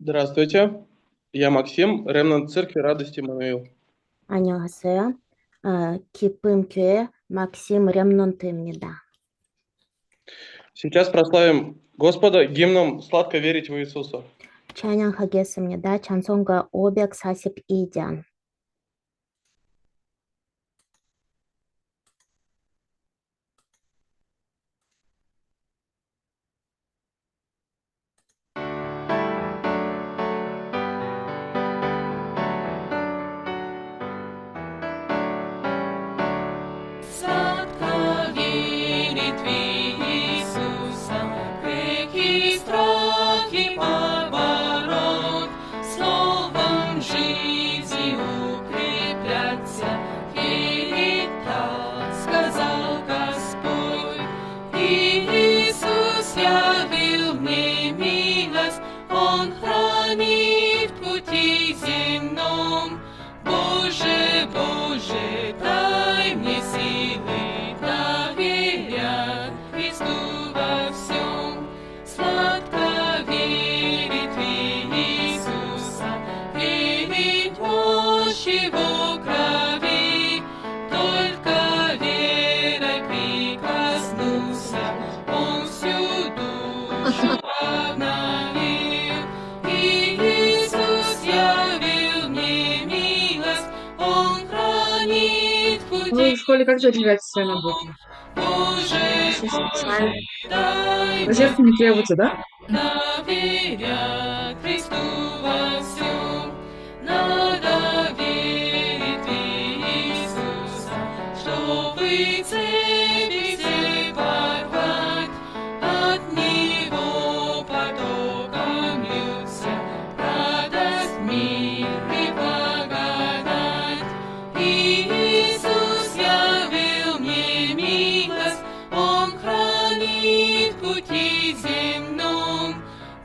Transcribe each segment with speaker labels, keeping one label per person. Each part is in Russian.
Speaker 1: Здравствуйте, я Максим, Ремнант Церкви Радости Иммануил.
Speaker 2: 안녕하세요. 기쁨 교회 막심 렘넌트입니다.
Speaker 1: Сейчас прославим Господа гимном «Сладко верить в Иисуса».
Speaker 2: 찬양하겠습니다. 찬송가 542장.
Speaker 3: Сладко верит в Иисуса, грехи, страхи побороть, словом жизни укрепляться, верит так, сказал Господь. Иисус явил мне милость, Он хранит в пути земном. Боже, Боже, дай мне силы доверять Христу во всем. Сладко верить в Иисуса, верить в мощь Его крови. Только верой прикоснулся, Он всю душу обновил. Иисус явил мне милость, Он хранит в
Speaker 4: Вы
Speaker 3: пути.
Speaker 4: в школе как задвигаться в своей работе?
Speaker 3: Боже, Боже, дай
Speaker 4: Розетки не требуется, да?
Speaker 3: доверять Христу во всем. Надо верить в Иисуса, чтобы цепи все порвать. От Него потоком льются радость, мир и благодать. Иисус явил мне милость, Он хранит в пути земном.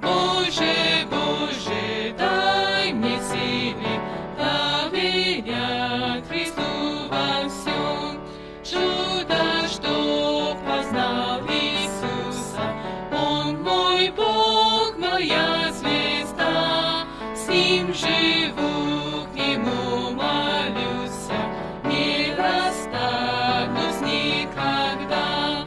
Speaker 3: Боже, Боже, дай мне силы доверять Христу во всем. Чудо, что познал Иисуса, Он мой Бог, моя звезда. С Ним живу, к Нему молюсь, не расстанусь никогда.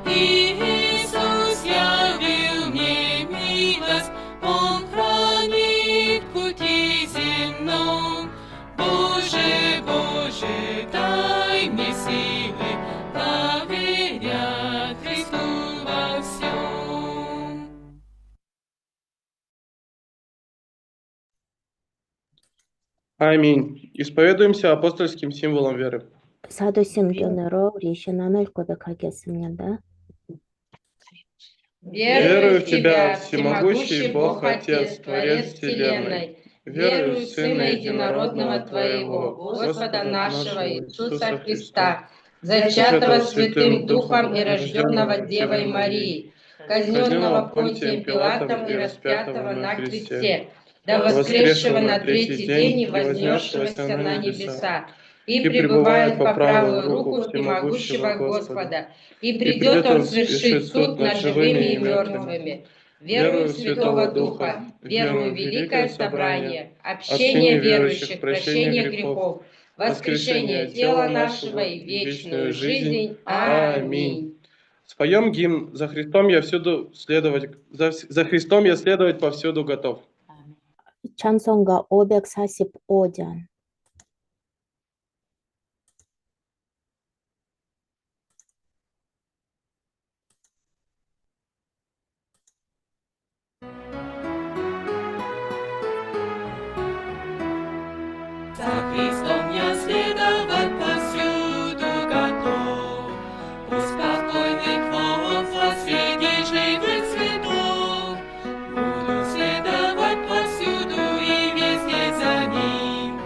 Speaker 3: Иисус явил мне милость, Он хранит в пути земном. Боже, Боже, дай мне силы доверять Христу во всем.
Speaker 1: Аминь. Исповедуемся апостольским символом веры.
Speaker 2: 사도 신견으로 우리 신앙을 고백하겠습니다.
Speaker 1: Верую в Тебя, всемогущий Бог, Отец, Творец Вселенной. Верую в Сына Единородного Твоего, Господа нашего Иисуса Христа,
Speaker 3: зачатого Святым Духом и рожденного Девой Марией, казненного Понтием Пилатом и распятого на кресте, до воскресшего на третий день и вознесшегося на небеса, и пребывает по правую руку всемогущего Господа, и придет Он свершить суд над живыми и мертвыми. Верую в Святого Духа, верую в великое собрание, общение верующих, прощение грехов, воскрешение тела нашего и вечную жизнь. Аминь.
Speaker 1: Споем гимн «За Христом я всюду следовать, за Христом я следовать повсюду готов».
Speaker 2: 찬송가 545장.
Speaker 3: За Христом я следовать повсюду готов, у спокойных вод соседей живых цветов. Буду следовать повсюду и везде за Ним,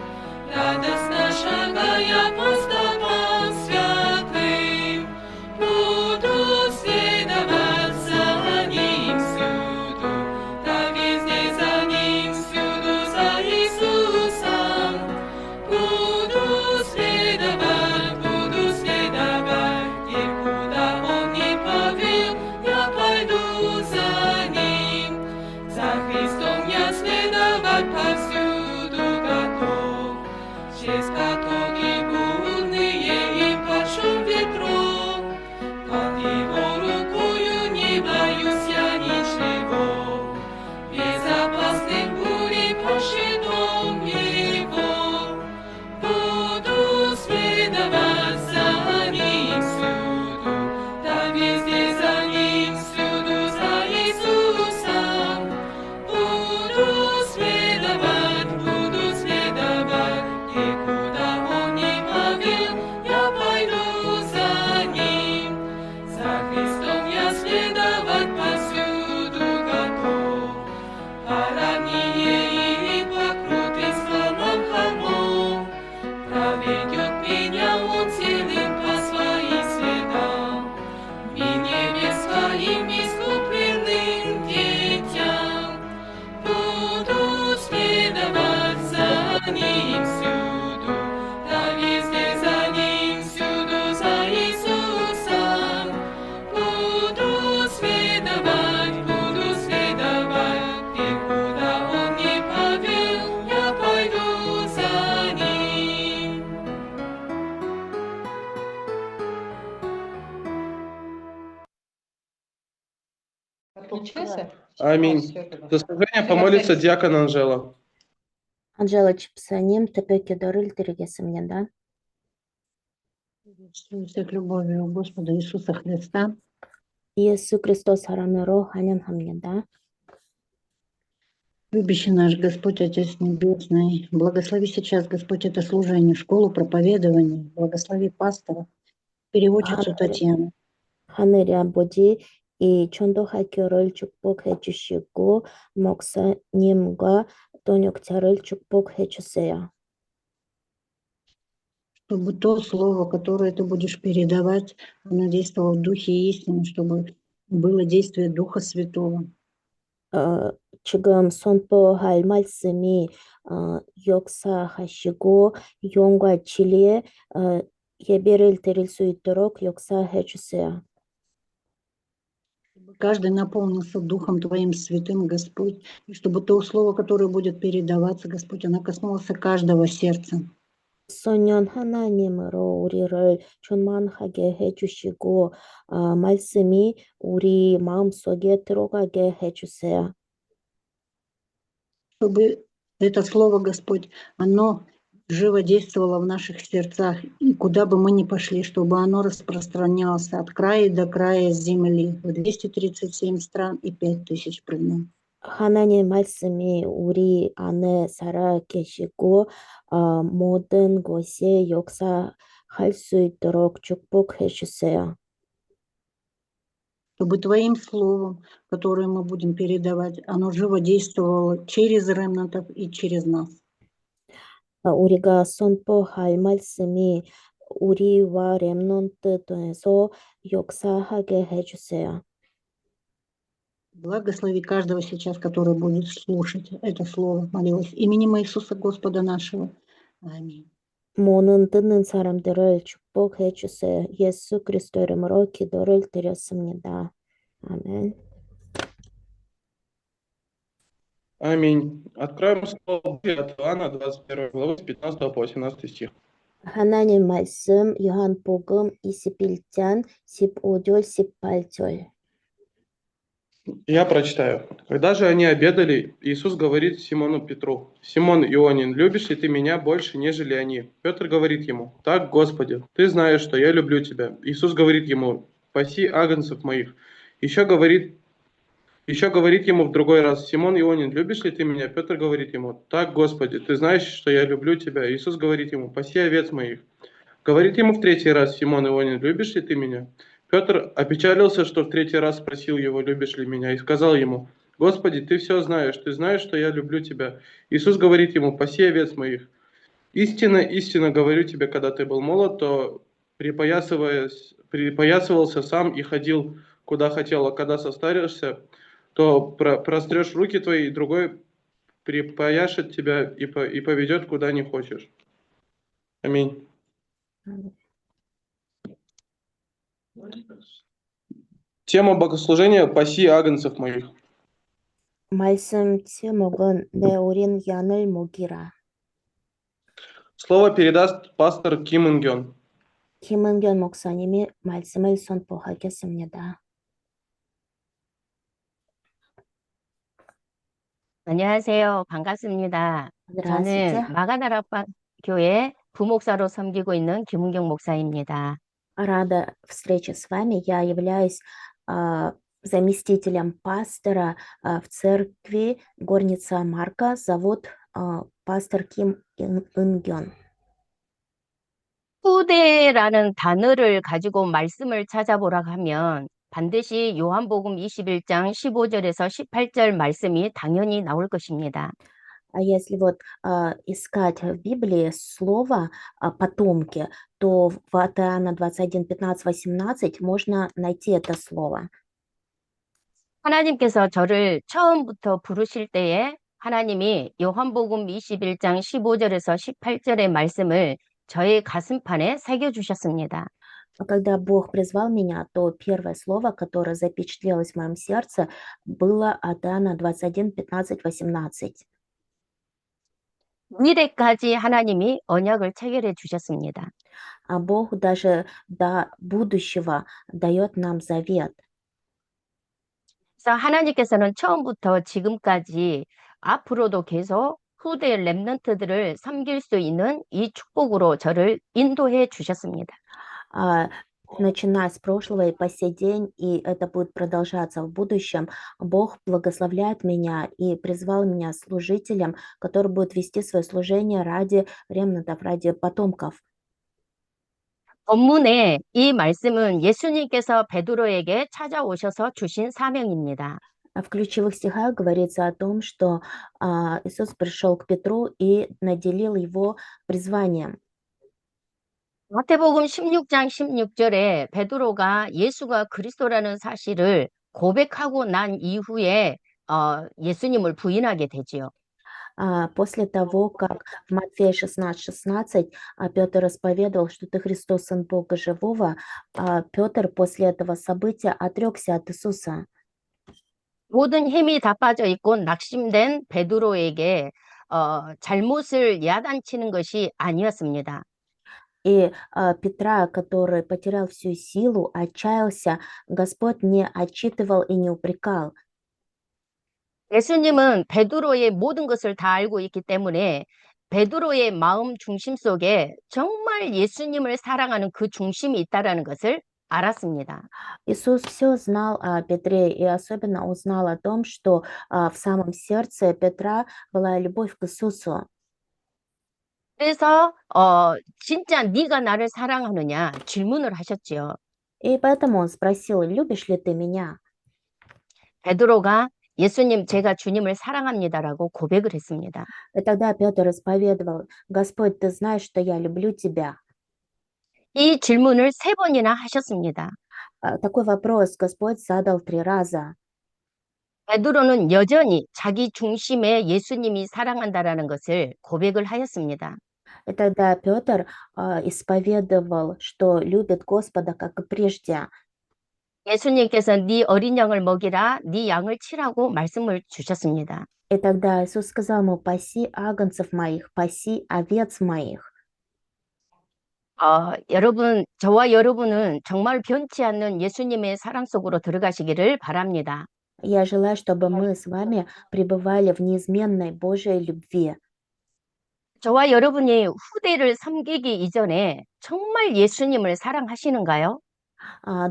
Speaker 3: Подключился?
Speaker 1: Аминь. За служение помолится диакон Анжела.
Speaker 2: 안젤라 집사님 특별 기도를 드리겠습니다.
Speaker 5: Приветствую всех любовью Господа Иисуса Христа.
Speaker 2: 예수 그리스도 사랑으로 환영합니다.
Speaker 5: Любящий наш Господь Отец Небесный, благослови сейчас, Господь, это служение, школу проповедования, благослови пастора, переводчицу Татьяну.
Speaker 2: 하늘의 아버지, 이 전도학교를 축복해 주시고 목사님과 동역자를 축복해 주세요.
Speaker 5: Чтобы то слово, которое ты будешь передавать, оно действовало в духе истины, чтобы было действие Духа Святого.
Speaker 2: 지금 선포할 말씀이 역사하시고 영과 진리에 예배를 드릴 수 있도록 역사해 주세요.
Speaker 5: Чтобы каждый наполнился Духом Твоим Святым, Господь, и чтобы то слово, которое будет передаваться, Господь, оно коснулось каждого сердца.
Speaker 2: 선년 하나님으로 우리를 충만하게 해주시고 말씀이 우리 마음속에 들어가게 해주세요.
Speaker 5: Чтобы это слово, Господь, оно живо действовало в наших сердцах, и куда бы мы ни пошли, чтобы оно распространялось от края до края земли, в 237 стран и 5000 племен.
Speaker 2: 하나님 말씀이 우리 안에 살아 계시고 모든 곳에 역사할 수 있도록 축복해 주세요.
Speaker 5: Чтобы Твоим словом, которое мы будем передавать, оно живо действовало через ремнантов и через нас.
Speaker 2: 우리가 선포할 말씀이 우리와 렘넌트 통해서 역사하게 해주세요.
Speaker 5: Благослови каждого сейчас, который будет слушать это слово, молилась именем Иисуса Господа нашего. Аминь.
Speaker 2: 모든 듣는 사람들을 축복해 주세요. 예수 그리스도 이름으로 기도를 드렸습니다. 아멘.
Speaker 1: Аминь. Откроем слово Божье от Иоанна 21 главы с 15 по 18 стих.
Speaker 2: 하나님 말씀 요한복음 21장 15절 18절.
Speaker 1: Я прочитаю. Когда же они обедали, Иисус говорит Симону Петру: «Симон Ионин, любишь ли ты меня больше, нежели они?» Петр говорит ему: «Так, Господи, ты знаешь, что я люблю тебя». Иисус говорит ему: «Паси агнцев моих». Еще говорит ему в другой раз: «Симон Ионин, любишь ли ты меня?» Петр говорит ему: «Так, Господи, ты знаешь, что я люблю тебя». Иисус говорит ему: «Паси овец моих». Говорит ему в третий раз: «Симон Ионин, любишь ли ты меня?» Петр опечалился, что в третий раз спросил его: «Любишь ли меня?» И сказал ему: «Господи, ты все знаешь, ты знаешь, что я люблю тебя». Иисус говорит ему: «Паси овец моих». «Истинно, истинно говорю тебе, когда ты был молод, то припоясывался сам и ходил, куда хотел, а когда состаришься, то прострешь руки твои, и другой припояшет тебя и поведет, куда не хочешь». Аминь. Тема богослужения: «Паси агнцев моих».
Speaker 2: 말씀 제목은 내 어린 양을 먹이라.
Speaker 1: Слово передаст пастор Ким Ын-гён.
Speaker 2: 김은견 목사님이 말씀을 선포하겠습니다.
Speaker 6: 안녕하세요. 반갑습니다. 저는
Speaker 2: Здравствуйте.
Speaker 6: 마가다락방 교회 부목사로 섬기고 있는 김은경 목사입니다.
Speaker 2: Рада встрече с вами. Я являюсь заместителем пастора в церкви Горница Марка. Зовут пастор Ким Ын-гён.
Speaker 6: 후대라는 단어를 가지고 말씀을 찾아보라고 하면 반드시 요한복음 21장 15절에서 18절 말씀이 당연히 나올 것입니다.
Speaker 2: А если вот искать в Библии слово потомки, то в Иоанна 21, 15, 18 можно найти это слово.
Speaker 6: 하나님께서 저를 처음부터 부르실 때에 하나님이 요한복음 21장 15절에서 18절의 말씀을 저의 가슴판에 새겨주셨습니다.
Speaker 2: Когда Бог призвал меня, то первое слово, которое запечатлелось в моем сердце, было от Иоанна 21, 15, 18.
Speaker 6: 미래까지 하나님이 언약을 체결해 주셨습니다.
Speaker 2: А Бог даже до будущего дает нам завет.
Speaker 6: 그래서 하나님께서는 처음부터 지금까지 앞으로도 계속 후대 렘넌트들을 섬길 수 있는 이 축복으로 저를 인도해 주셨습니다.
Speaker 2: А, Начиная с прошлого и по сей день, и это будет продолжаться в будущем, Бог благословляет меня и призвал меня служителем, который будет вести свое служение ради ремнантов, ради потомков.
Speaker 6: 본문에 이 말씀은 예수님께서 베드로에게 찾아오셔서 주신 사명입니다.
Speaker 2: А в ключевых стихах говорится о том, что Иисус пришел к Петру и наделил его призванием.
Speaker 6: 마태복음 16장 16절에 베드로가 예수가 그리스도라는 사실을 고백하고 난 이후에 예수님을 부인하게 되지요.
Speaker 2: После того, как в Матфея 16:16 Петр исповедовал, что ты Христос, Сын Бога Живого, Петр после этого события отрекся от Иисуса.
Speaker 6: 모든 힘이 다 빠져 있고 낙심된 베드로에게 잘못을 야단치는 것이 아니었습니다.
Speaker 2: И Петра, который потерял всю силу, отчаялся, Господь не отчитывал и не упрекал.
Speaker 6: 예수님은 베드로의 모든 것을 다 알고 있기 때문에 베드로의 마음 중심 속에 정말 예수님을 사랑하는 그 중심이 있다라는 것을 알았습니다.
Speaker 2: Иисус все знал о Петре и особенно узнал о том, что в самом сердце Петра была любовь к Иисусу.
Speaker 6: 그래서 진짜 네가 나를 사랑하느냐 질문을 하셨지요.
Speaker 2: И поэтому он спросил, любишь ли ты меня?
Speaker 6: 베드로가 예수님 제가 주님을 사랑합니다라고 고백을 했습니다.
Speaker 2: И тогда Петр исповедовал, Господь, ты знаешь, что я люблю тебя.
Speaker 6: 이 질문을 3번이나 하셨습니다.
Speaker 2: Такой вопрос Господь задал 3 раза.
Speaker 6: 베드로는 여전히 자기 중심에 예수님이 사랑한다라는 것을 고백을 하였습니다.
Speaker 2: И тогда Петр исповедовал, что любит Господа, как и прежде.
Speaker 6: 예수님께서 네 어린 양을 먹이라, 네 양을 치라고 말씀을 주셨습니다.
Speaker 2: И тогда Иисус сказал ему, паси агнцев моих, паси овец моих.
Speaker 6: 여러분, 저와 여러분은 정말 변치 않는 예수님의 사랑 속으로 들어가시기를 바랍니다.
Speaker 2: Я желаю, чтобы мы с вами пребывали в неизменной Божьей любви.
Speaker 6: 저와 여러분이 후대를 섬기기 이전에 정말 예수님을 사랑하시는가요?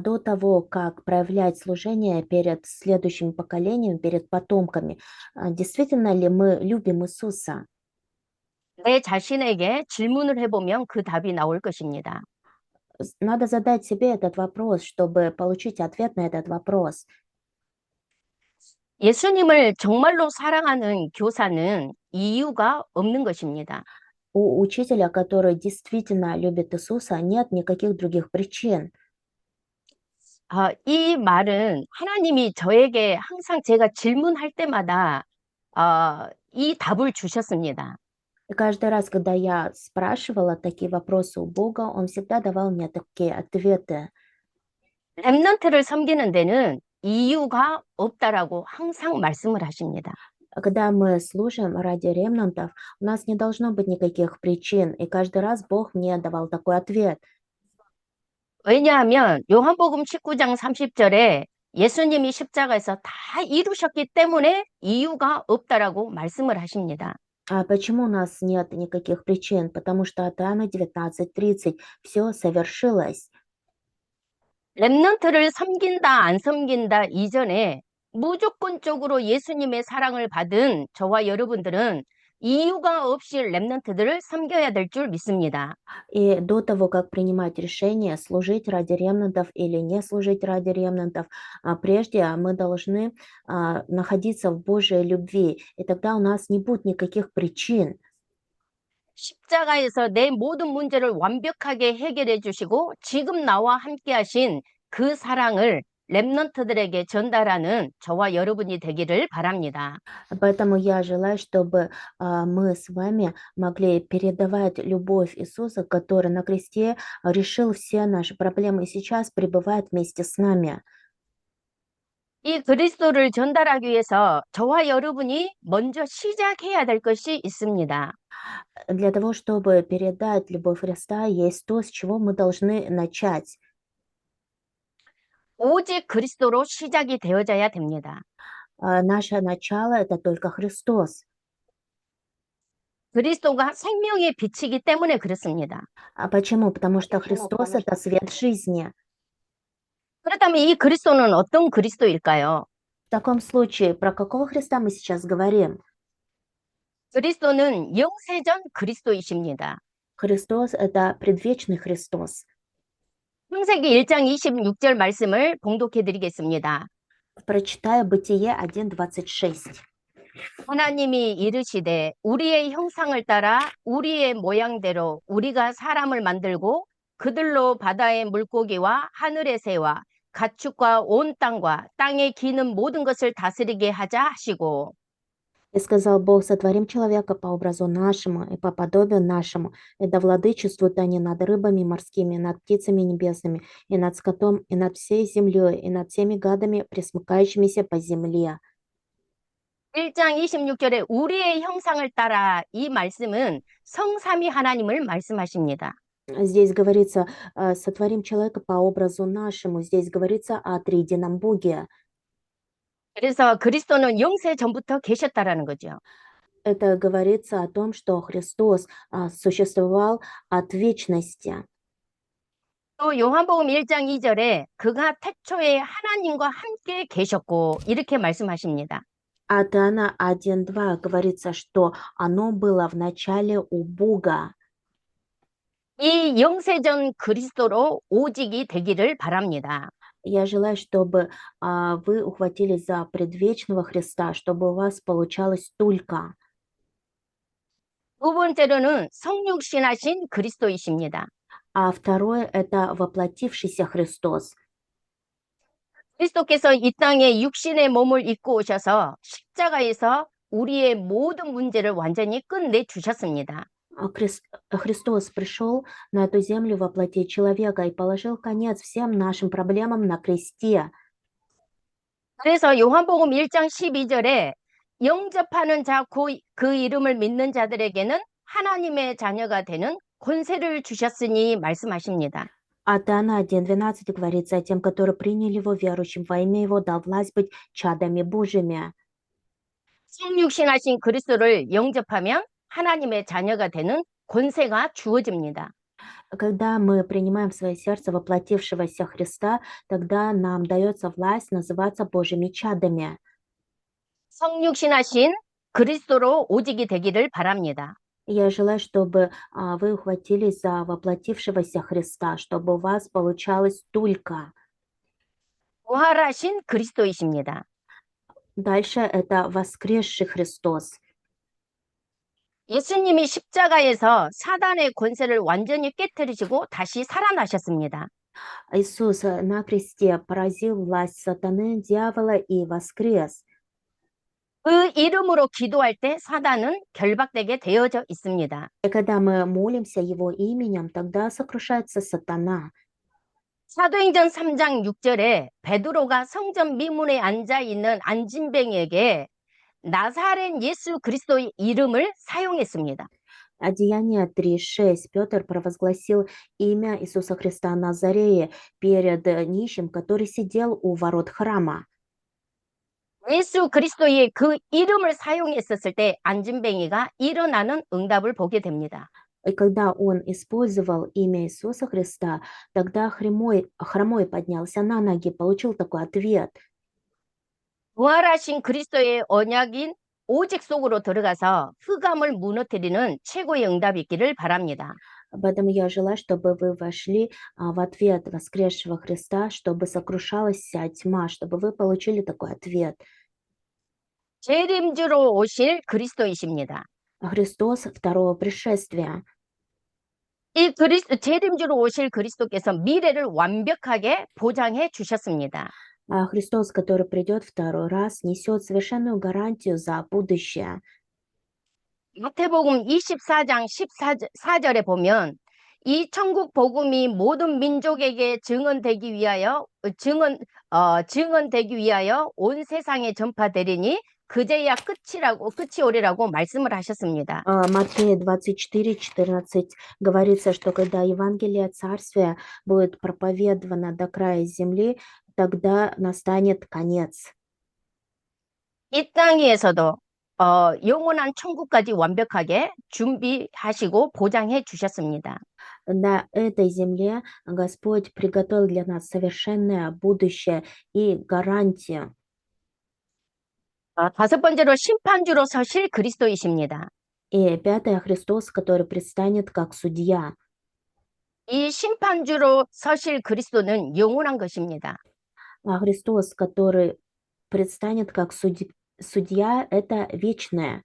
Speaker 2: До того, как проявлять служение перед следующим поколением, перед потомками, действительно ли мы любим Иисуса?
Speaker 6: 내 자신에게 질문을 해보면 그 답이 나올 것입니다.
Speaker 2: Надо задать себе этот вопрос, чтобы получить ответ на этот вопрос.
Speaker 6: 예수님을 정말로 사랑하는 교사는 이유가 없는 것입니다.
Speaker 2: У учителя, который действительно любит Иисуса, нет никаких других причин.
Speaker 6: 이 말은 하나님이 저에게 항상 제가 질문할 때마다 이 답을 주셨습니다.
Speaker 2: И каждый раз, когда я спрашивала такие вопросы у Бога, Он всегда давал мне такие ответы.
Speaker 6: 렘넌트를 섬기는 데는 이유가 없다라고 항상 말씀을 하십니다.
Speaker 2: Когда мы служим ради ремнантов, у нас не должно быть никаких причин, и каждый раз Бог мне давал такой ответ.
Speaker 6: 왜냐하면 요한복음 19장 30절에 예수님이 십자가에서 다 이루셨기 때문에 이유가 없다라고 말씀을 하십니다.
Speaker 2: А почему у нас нет никаких причин? Потому что от Иоанна 19:30 все совершилось.
Speaker 6: 렘넌트를 섬긴다 안 섬긴다 이전에 무조건적으로 예수님의 사랑을 받은 저와 여러분들은 이유가 없이 렘넌트들을 섬겨야 될 줄 믿습니다.
Speaker 2: И до того, как принимать решение, служить ради ремнантов или не служить ради ремнантов, прежде мы должны находиться в Божьей любви, и тогда у нас не будет никаких причин.
Speaker 6: 십자가에서 내 모든 문제를 완벽하게 해결해 주시고 지금 나와 함께 하신 그 사랑을 렘넌트들에게 전달하는 저와 여러분이 되기를 바랍니다.
Speaker 2: Поэтому я желаю, чтобы мы с вами могли передавать любовь Иисуса, который на кресте решил все наши проблемы и сейчас пребывает вместе с нами.
Speaker 6: 이 그리스도를 전달하기 위해서 저와 여러분이 먼저 시작해야 될 것이 있습니다.
Speaker 2: Для того, чтобы передать любовь Христа, есть то, с чего мы должны начать.
Speaker 6: 오직 그리스도로 시작이 되어져야 됩니다.
Speaker 2: Наше начало — это только Христос.
Speaker 6: 그리스도가 생명의 빛이기 때문에 그렇습니다.
Speaker 2: А почему? Потому что Христос — это свет жизни.
Speaker 6: 그렇다면 이 그리스도는 어떤 그리스도일까요?
Speaker 2: В таком случае, про какого Христа мы сейчас говорим?
Speaker 6: 그리스도는 영세전 그리스도이십니다.
Speaker 2: Христос — это предвечный Христос.
Speaker 6: 창세기 1장 26절 말씀을 봉독해 드리겠습니다.
Speaker 2: Прочитаю Бытие 1:26.
Speaker 6: 하나님이 이르시되 우리의 형상을 따라 우리의 모양대로 우리가 사람을 만들고 그들로 바다의 물고기와 하늘의 새와 가축과 온 땅과 땅에 기는 모든 것을 다스리게 하자 하시고
Speaker 2: И сказал Бог: сотворим человека по образу нашему и по подобию нашему, и да владычествуют они над рыбами морскими, над птицами небесными, и над скотом, и над всей землей, и над всеми гадами, пресмыкающимися по земле.
Speaker 6: 1장 26절에 우리의 형상을 따라 이 말씀은 성삼위 하나님을 말씀하십니다.
Speaker 2: Здесь говорится, сотворим человека по образу нашему. Здесь говорится о триедином Боге.
Speaker 6: 그래서 그리스도는 영세 전부터 계셨다라는 거죠.
Speaker 2: Это говорится о том, что Христос существовал от вечности.
Speaker 6: 또 요한복음 1장 2절에 그가 태초에 하나님과 함께 계셨고 이렇게 말씀하십니다.
Speaker 2: От Иоанна 1:2 говорится, что оно было в начале у Бога.
Speaker 6: 이 영세전 그리스도로 오직이 되기를 바랍니다.
Speaker 2: Я желаю, чтобы вы ухватились за предвечного Христа, чтобы у вас получалось только.
Speaker 6: 두 번째로는 성육신하신 그리스도이십니다.
Speaker 2: А второе — это воплотившийся Христос.
Speaker 6: 그리스도께서 이 땅에 육신의 몸을 입고 오셔서 십자가에서 우리의 모든 문제를 완전히 끝내 주셨습니다.
Speaker 2: Христос пришел на эту землю во плоти человека и положил конец всем нашим проблемам на кресте.
Speaker 6: 그래서 요한복음 1장 12절에 영접하는 자 그 이름을 믿는 자들에게는 하나님의 자녀가 되는 권세를 주셨으니 말씀하십니다.
Speaker 2: От Иоанна 1:12 говорится: о тем, которые приняли его, верующим во имя его, дал власть быть чадами Божьими.
Speaker 6: 성육신하신 그리스도를 영접하면 하나님의 자녀가 되는 권세가 주어집니다.
Speaker 2: Когда мы принимаем в свое сердце воплотившегося Христа, тогда нам дается власть называться Божьими чадами.
Speaker 6: 성육신하신 그리스도로 오직이 되기를 바랍니다.
Speaker 2: Я желаю, чтобы вы ухватились за воплотившегося Христа, чтобы у вас получалось только.
Speaker 6: 부활하신 그리스도이십니다.
Speaker 2: Дальше это воскресший Христос.
Speaker 6: 예수님이 십자가에서 사단의 권세를 완전히 깨뜨리시고 다시 살아나셨습니다.
Speaker 2: Иисус на кресте поразил власть сатаны, дьявола и воскрес.
Speaker 6: 그 이름으로 기도할 때 사단은 결박되게 되어져 있습니다.
Speaker 2: И когда мы молимся Его именем, тогда сокрушается сатана.
Speaker 6: 사도행전 3장 6절에 베드로가 성전 미문에 앉아 있는 안진뱅이에게 나사렛 예수 그리스도의 이름을 사용했습니다.
Speaker 2: Деяние 3:6. Петр провозгласил имя Иисуса Христа Назарея перед нищим, который сидел у ворот храма.
Speaker 6: 예수 그리스도의 그 이름을 사용했었을 때 안진뱅이가 일어나는 응답을 보게 됩니다.
Speaker 2: И когда он использовал имя Иисуса Христа, тогда хромой поднялся на ноги, получил такой ответ.
Speaker 6: 부활하신 그리스도의 언약인 오직 속으로 들어가서 흑암을 무너뜨리는 최고의 응답이 있기를 바랍니다.
Speaker 2: Поэтому я желаю, чтобы вы вошли в ответ воскресшего Христа, чтобы сокрушалась вся тьма, чтобы вы получили такой ответ.
Speaker 6: 재림주로 오실 그리스도이십니다.
Speaker 2: Христос второго пришествия.
Speaker 6: 이 재림주로 오실 그리스도께서 미래를 완벽하게 보장해 주셨습니다.
Speaker 2: Христос, который придет второй раз, несет совершенную гарантию за будущее.
Speaker 6: 마태복음 24장 14절에 보면 이 천국 복음이 모든 민족에게 증언되기 위하여 온 세상에 전파되리니 그제야 끝이 오리라고 말씀을 하셨습니다.
Speaker 2: Матфея 24:14 говорится, что когда Евангелие Царствия будет проповедовано до края земли, тогда настанет конец.
Speaker 6: 이 땅 위에서도 영원한 천국까지 완벽하게 준비하시고 보장해 주셨습니다.
Speaker 2: На этой земле Господь приготовил для нас совершенное будущее и гарантию.
Speaker 6: 다섯 번째로 심판주로 서실 그리스도이십니다.
Speaker 2: И пятое, Христос, который предстанет как судья.
Speaker 6: 이 심판주로 서실 그리스도는 영원한 것입니다.
Speaker 2: А Христос, который предстанет как судья, это вечное.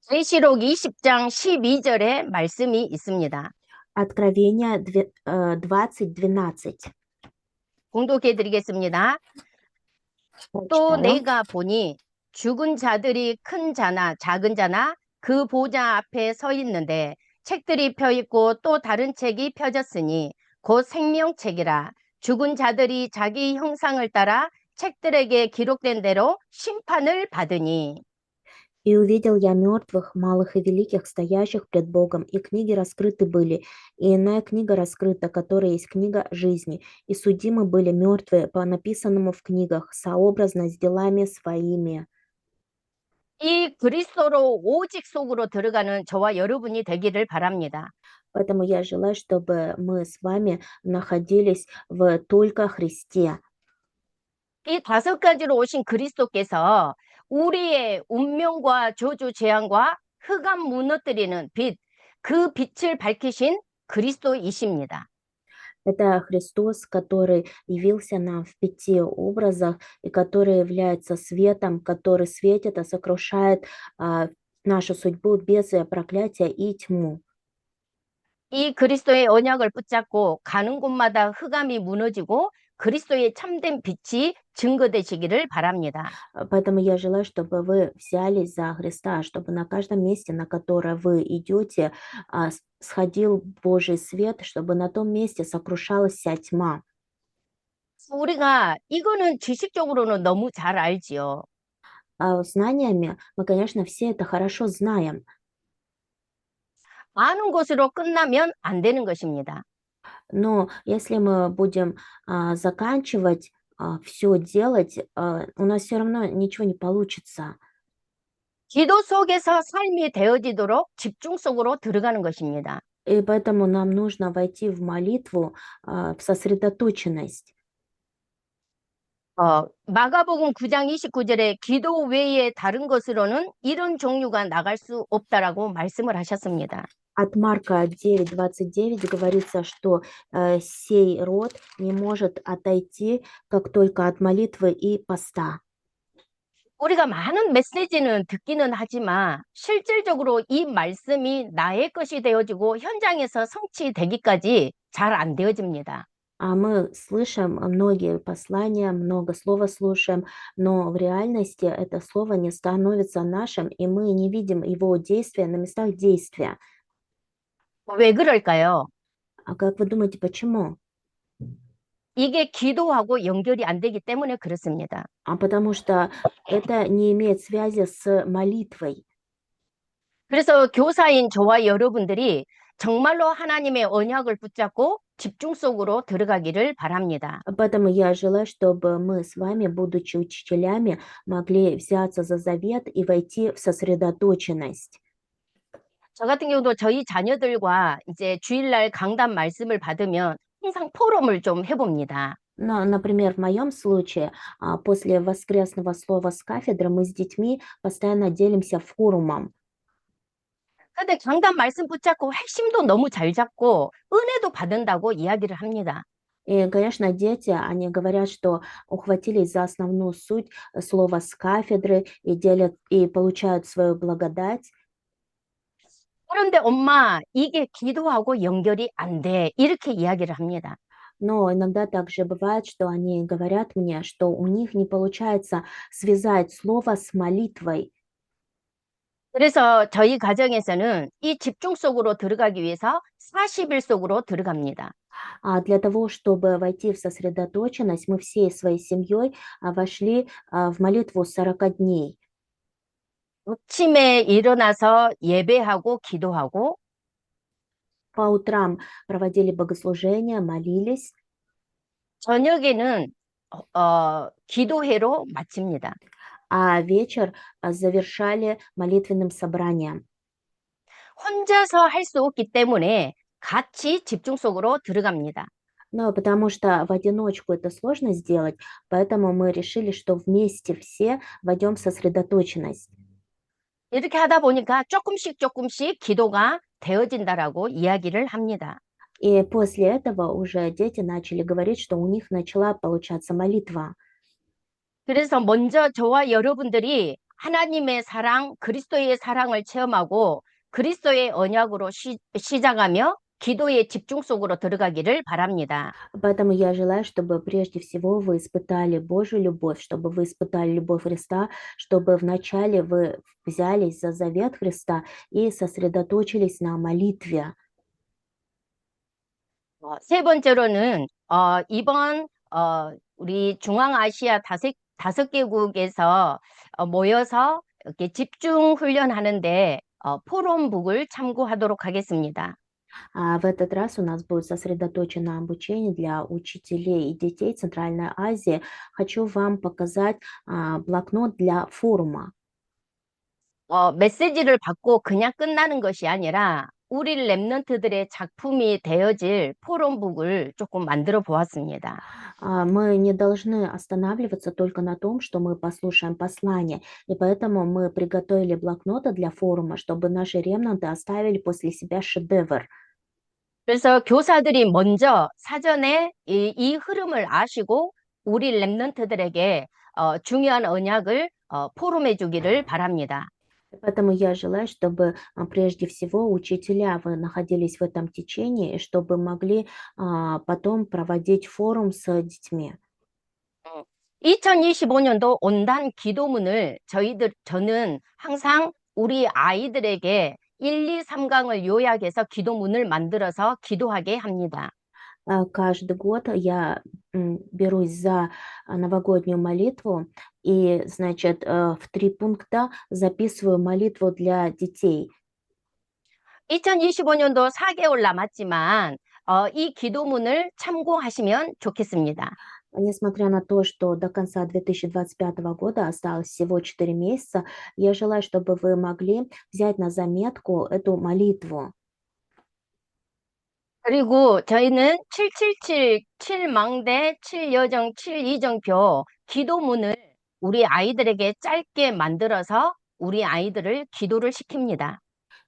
Speaker 6: 계시록 20장 12절에 말씀이 있습니다.
Speaker 2: Откровение 20:12.
Speaker 6: 공독해 드리겠습니다. 또
Speaker 2: Прочитаю.
Speaker 6: 내가 보니 죽은 자들이 큰 자나 작은 자나 그 보좌 앞에 서 있는데 책들이 펴 있고 또 다른 책이 펴졌으니 곧 생명책이라. 죽은 자들이 자기 형상을 따라 책들에게 기록된 대로 심판을 받으니.
Speaker 2: И увидел я мертвых, малых и великих, стоящих пред Богом, и книги раскрыты были, и иная книга раскрыта, которая есть книга жизни, и судимы были мертвые по написанному в книгах, сообразно с делами своими.
Speaker 6: 이 그리스도로 오직 속으로 들어가는 저와 여러분이 되기를 바랍니다.
Speaker 2: Поэтому я желаю, чтобы мы с вами находились в только Христе.
Speaker 6: 이 다섯 가지로 오신 그리스도께서 우리의 운명과 저주 재앙과 흑암 무너뜨리는 빛, 그 빛을 밝히신 그리스도이십니다.
Speaker 2: Это Христос, который явился нам в 5 образах и который является светом, который светит и сокрушает нашу судьбу, бедствия, проклятия и тьму.
Speaker 6: 이 그리스도의 언약을 붙잡고 가는 곳마다 흑암이 무너지고 그리스도의 참된 빛이 증거되시기를 바랍니다.
Speaker 2: Поэтому я желаю, чтобы вы взялись за Христа, чтобы на каждом месте, на которое вы идете, сходил Божий свет, чтобы на том месте сокрушалась вся тьма.
Speaker 6: 우리가 이거는 지식적으로는 너무 잘 알지요.
Speaker 2: Знаниями мы, конечно, все это хорошо знаем.
Speaker 6: 아는 것으로 끝나면 안 되는 것입니다.
Speaker 2: Но если мы будем заканчивать все делать, у нас все равно ничего не получится.
Speaker 6: 기도 속에서 삶이 되어지도록 집중 속으로 들어가는 것입니다.
Speaker 2: И поэтому нам нужно войти в молитву, в сосредоточенность.
Speaker 6: 마가복음 9장 29절에 기도 외에 다른 것으로는 이런 종류가 나갈 수 없다라고 말씀을 하셨습니다.
Speaker 2: От Марка 9:29 говорится, что сей род не может отойти, как только от молитвы и поста.
Speaker 6: 우리가 많은 메시지는 듣기는 하지만 실질적으로 이 말씀이 나의 것이 되어지고 현장에서 성취되기까지 잘 안 되어집니다.
Speaker 2: Мы слышим многие послания, много слова слушаем, но в реальности это слово не становится нашим, и мы не видим его действия на местах действия.
Speaker 6: 왜 그럴까요?
Speaker 2: Как вы думаете, почему?
Speaker 6: 이게 기도하고 연결이 안 되기 때문에 그렇습니다.
Speaker 2: Потому что это не имеет связи с молитвой.
Speaker 6: 그래서 교사인 저와 여러분들이 정말로 하나님의 언약을 붙잡고 집중 속으로 들어가기를 바랍니다.
Speaker 2: Поэтому я желаю, чтобы мы с вами, будучи учителями, могли взяться за завет и войти в сосредоточенность.
Speaker 6: 저 같은 경우도 저희 자녀들과 이제 주일날 강단 말씀을 받으면 항상 포럼을 좀 해봅니다.
Speaker 2: Например, в моем случае, после воскресного слова с кафедры мы с детьми постоянно делимся форумом.
Speaker 6: 근데 강단 말씀 붙잡고 핵심도 너무 잘 잡고 은혜도 받는다고 이야기를 합니다.
Speaker 2: И, конечно, дети, они говорят, что ухватились за основную суть слова с кафедры и делят и получают свою благодать.
Speaker 6: 그런데 엄마, 이게 기도하고 연결이 안 돼. 이렇게 이야기를 합니다.
Speaker 2: Но иногда также бывает, что они говорят мне, что у них не получается связать слово с молитвой.
Speaker 6: 그래서 저희 가정에서는 이 집중 속으로 들어가기 위해서 40일 속으로 들어갑니다.
Speaker 2: Для того, чтобы войти в сосредоточенность, мы всей своей семьей вошли в молитву 40 дней.
Speaker 6: 아침에 일어나서 예배하고 기도하고
Speaker 2: По утрам проводили богослужения, молились.
Speaker 6: 저녁에는 기도회로 마칩니다.
Speaker 2: А вечер завершали молитвенным собранием.
Speaker 6: 혼자서 할 수 없기 때문에 같이 집중 속으로 들어갑니다.
Speaker 2: Но потому что в одиночку это сложно сделать, поэтому мы решили, что вместе все войдем в сосредоточенность.
Speaker 6: 이렇게 하다 보니까 조금씩 기도가 되어진다라고 이야기를 합니다.
Speaker 2: И после этого уже дети начали говорить, что у них начала получаться молитва.
Speaker 6: 그래서 먼저 저와 여러분들이 하나님의 사랑, 그리스도의 사랑을 체험하고 그리스도의 언약으로 시작하며 기도의 집중 속으로 들어가기를 바랍니다.
Speaker 2: Поэтому я желаю, чтобы прежде всего вы испытали Божью любовь, чтобы вы испытали любовь Христа, чтобы вначале вы взялись за завет Христа и сосредоточились на молитве.
Speaker 6: 세 번째로는 이번 우리 중앙아시아 다섯 개국에서 모여서 이렇게 집중 훈련하는데 포럼북을 참고하도록 하겠습니다.
Speaker 2: А в этот раз у нас будет сосредоточено обучение для учителей и детей Центральной Азии. Хочу вам показать блокнот для форума.
Speaker 6: 메시지를 받고 그냥 끝나는 것이 아니라 우리 랩런트들의 작품이 되어질 포럼북을 조금 만들어 보았습니다.
Speaker 2: Мы не должны останавливаться только на том, что мы послушаем послание, и поэтому мы приготовили блокноты для форума, чтобы наши ремнанты оставили после себя шедевр.
Speaker 6: 그래서 교사들이 먼저 사전에 이 흐름을 아시고 우리 랩런트들에게 중요한 언약을 포럼해 주기를 바랍니다.
Speaker 2: Поэтому я желаю, чтобы прежде всего учителя вы находились в этом течении, и чтобы могли потом проводить форум с детьми.
Speaker 6: 2025년도 온단 기도문을 저는 항상 우리 아이들에게 1, 2, 3강을 요약해서 기도문을 만들어서 기도하게 합니다.
Speaker 2: Каждый год я берусь за новогоднюю молитву и, значит, в 3 пункта записываю молитву для детей.
Speaker 6: 2025년도 4개월 남았지만 이 기도문을 참고하시면 좋겠습니다.
Speaker 2: Несмотря на то, что до конца 2025 года осталось всего 4 месяца, я желаю, чтобы вы могли взять на заметку эту молитву.
Speaker 6: 그리고 저희는 777, 7망대, 7여정, 7이정표 기도문을 우리 아이들에게 짧게 만들어서 우리 아이들을 기도를 시킵니다.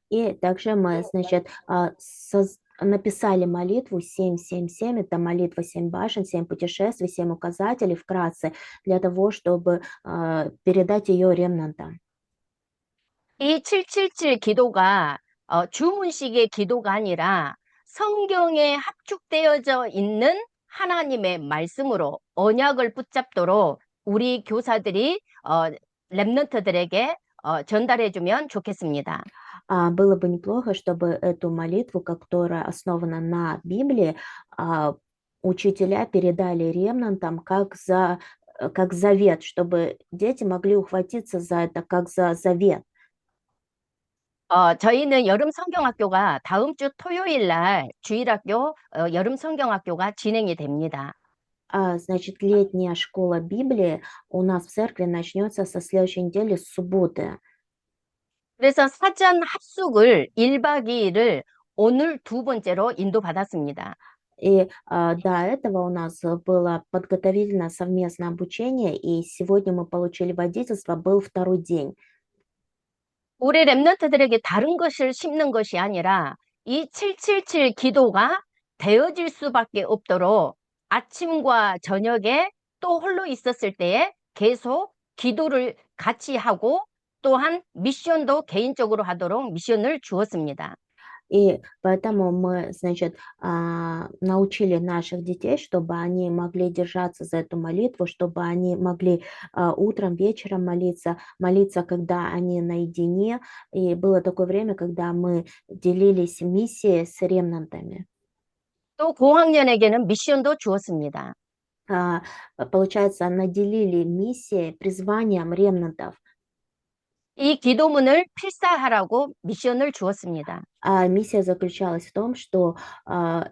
Speaker 2: И также мы, значит, написали молитву 777, это молитва 7 башен, 7 путешествий, 7 указателей вкратце, для того, чтобы передать ее ремнантам.
Speaker 6: 이 777 기도가 주문식의 기도가 아니라 성경에 합축되어져 있는 하나님의 말씀으로 언약을 붙잡도록 우리 교사들이 랩런트들에게 전달해주면 좋겠습니다.
Speaker 2: Было бы неплохо, чтобы эту молитву, которая основана на Библии, учителя передали ремнантам как завет, чтобы дети могли ухватиться за это как за завет.
Speaker 6: 저희는 여름 성경학교가 다음 주 토요일 날 주일학교 여름 성경학교가 진행이 됩니다.
Speaker 2: Значит, летняя школа Библии у нас в церкви начнется со следующей недели, с субботы.
Speaker 6: 그래서 사전 합숙을 1박 2일을 오늘 두 번째로 인도받았습니다.
Speaker 2: И до этого у нас было подготовительное совместное обучение, и сегодня мы получили водительство, был второй день.
Speaker 6: 우리 랩런트들에게 다른 것을 심는 것이 아니라 이 777 기도가 되어질 수밖에 없도록 아침과 저녁에 또 홀로 있었을 때에 계속 기도를 같이 하고 또한 미션도 개인적으로 하도록 미션을 주었습니다.
Speaker 2: И поэтому мы, значит, научили наших детей, чтобы они могли держаться за эту молитву, чтобы они могли утром, вечером молиться, когда они наедине. И было такое время, когда мы делились миссией с ремнантами.
Speaker 6: 또 고학년에게는 미션도 주었습니다.
Speaker 2: Получается, наделили миссией, призванием ремнантов.
Speaker 6: 이 기도문을 필사하라고 미션을 주었습니다.
Speaker 2: А миссия заключалась в том, что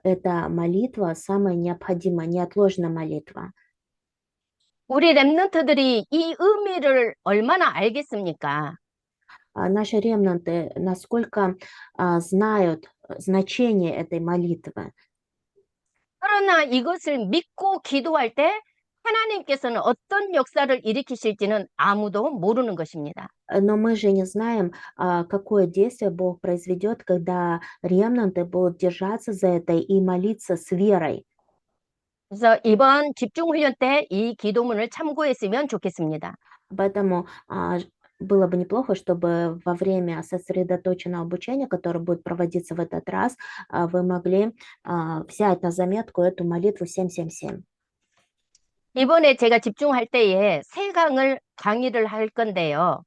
Speaker 2: эта молитва самая необходимая, неотложная молитва.
Speaker 6: 우리 랩런트들이 이 의미를 얼마나 알겠습니까?
Speaker 2: Наши ремнанты насколько знают значение этой молитвы.
Speaker 6: 그러나 이것을 믿고 기도할 때 하나님께서는 어떤 역사를 일으키실지는 아무도 모르는 것입니다.
Speaker 2: Но мы же не знаем, какое действие Бог произведет, когда ремнанты будут держаться за это и молиться с верой.
Speaker 6: 그래서 이번 집중훈련 때 이 기도문을 참고했으면 좋겠습니다.
Speaker 2: Поэтому было бы неплохо, чтобы во время сосредоточенного обучения, которое будет проводиться в этот раз, вы могли взять на заметку эту молитву 777.
Speaker 6: 이번에 제가 집중할 때에 세 강의를 할 건데요.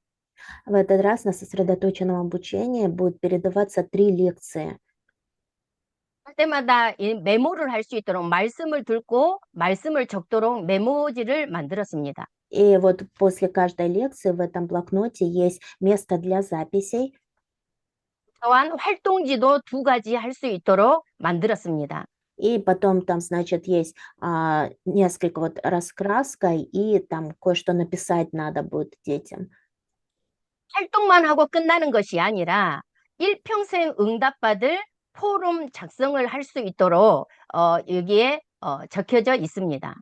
Speaker 2: В этот раз на сосредоточенном обучении будет передаваться 3 лекции.
Speaker 6: 할 때마다 이 메모를 할 수 있도록 말씀을 듣고 말씀을 적도록 메모지를 만들었습니다.
Speaker 2: И вот после каждой лекции в этом блокноте есть место для записей.
Speaker 6: 또한 활동지도 2가지 할 수 있도록 만들었습니다.
Speaker 2: И потом там, значит, есть несколько вот раскраской, и там кое-что написать надо будет детям.
Speaker 6: 활동만 하고 끝나는 것이 아니라 일평생 응답받을 포럼 작성을 할 수 있도록 여기에 적혀져 있습니다.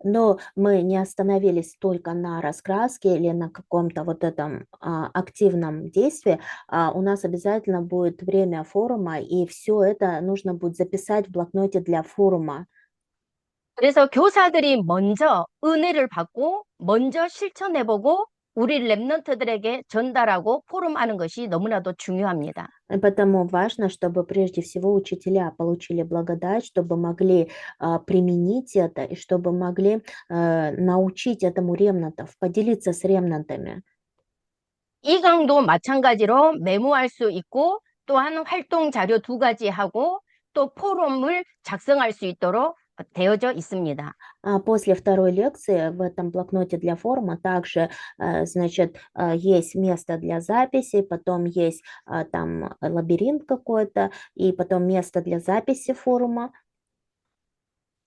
Speaker 2: Но мы не остановились только на раскраске или на каком-то вот этом активном действии. У нас обязательно будет время форума, и все это нужно будет записать в блокноте для форума.
Speaker 6: 그래서 교사들이 먼저 은혜를 받고 먼저 실천해보고 우리 랩런트들에게 전달하고 포럼하는 것이 너무나도 중요합니다.
Speaker 2: И поэтому важно, чтобы прежде всего учителя получили благодать, чтобы могли применить это, и чтобы могли научить этому ремнантов, поделиться с ремнантами.
Speaker 6: 이 강도 마찬가지로 메모할 수 있고 또한 활동 자료 2가지 하고 또 포럼을 작성할 수 있도록 되어져 있습니다.
Speaker 2: После второй лекции в этом блокноте для форума также, значит, есть место для записи, потом есть там лабиринт какой-то, и потом место для записи форума.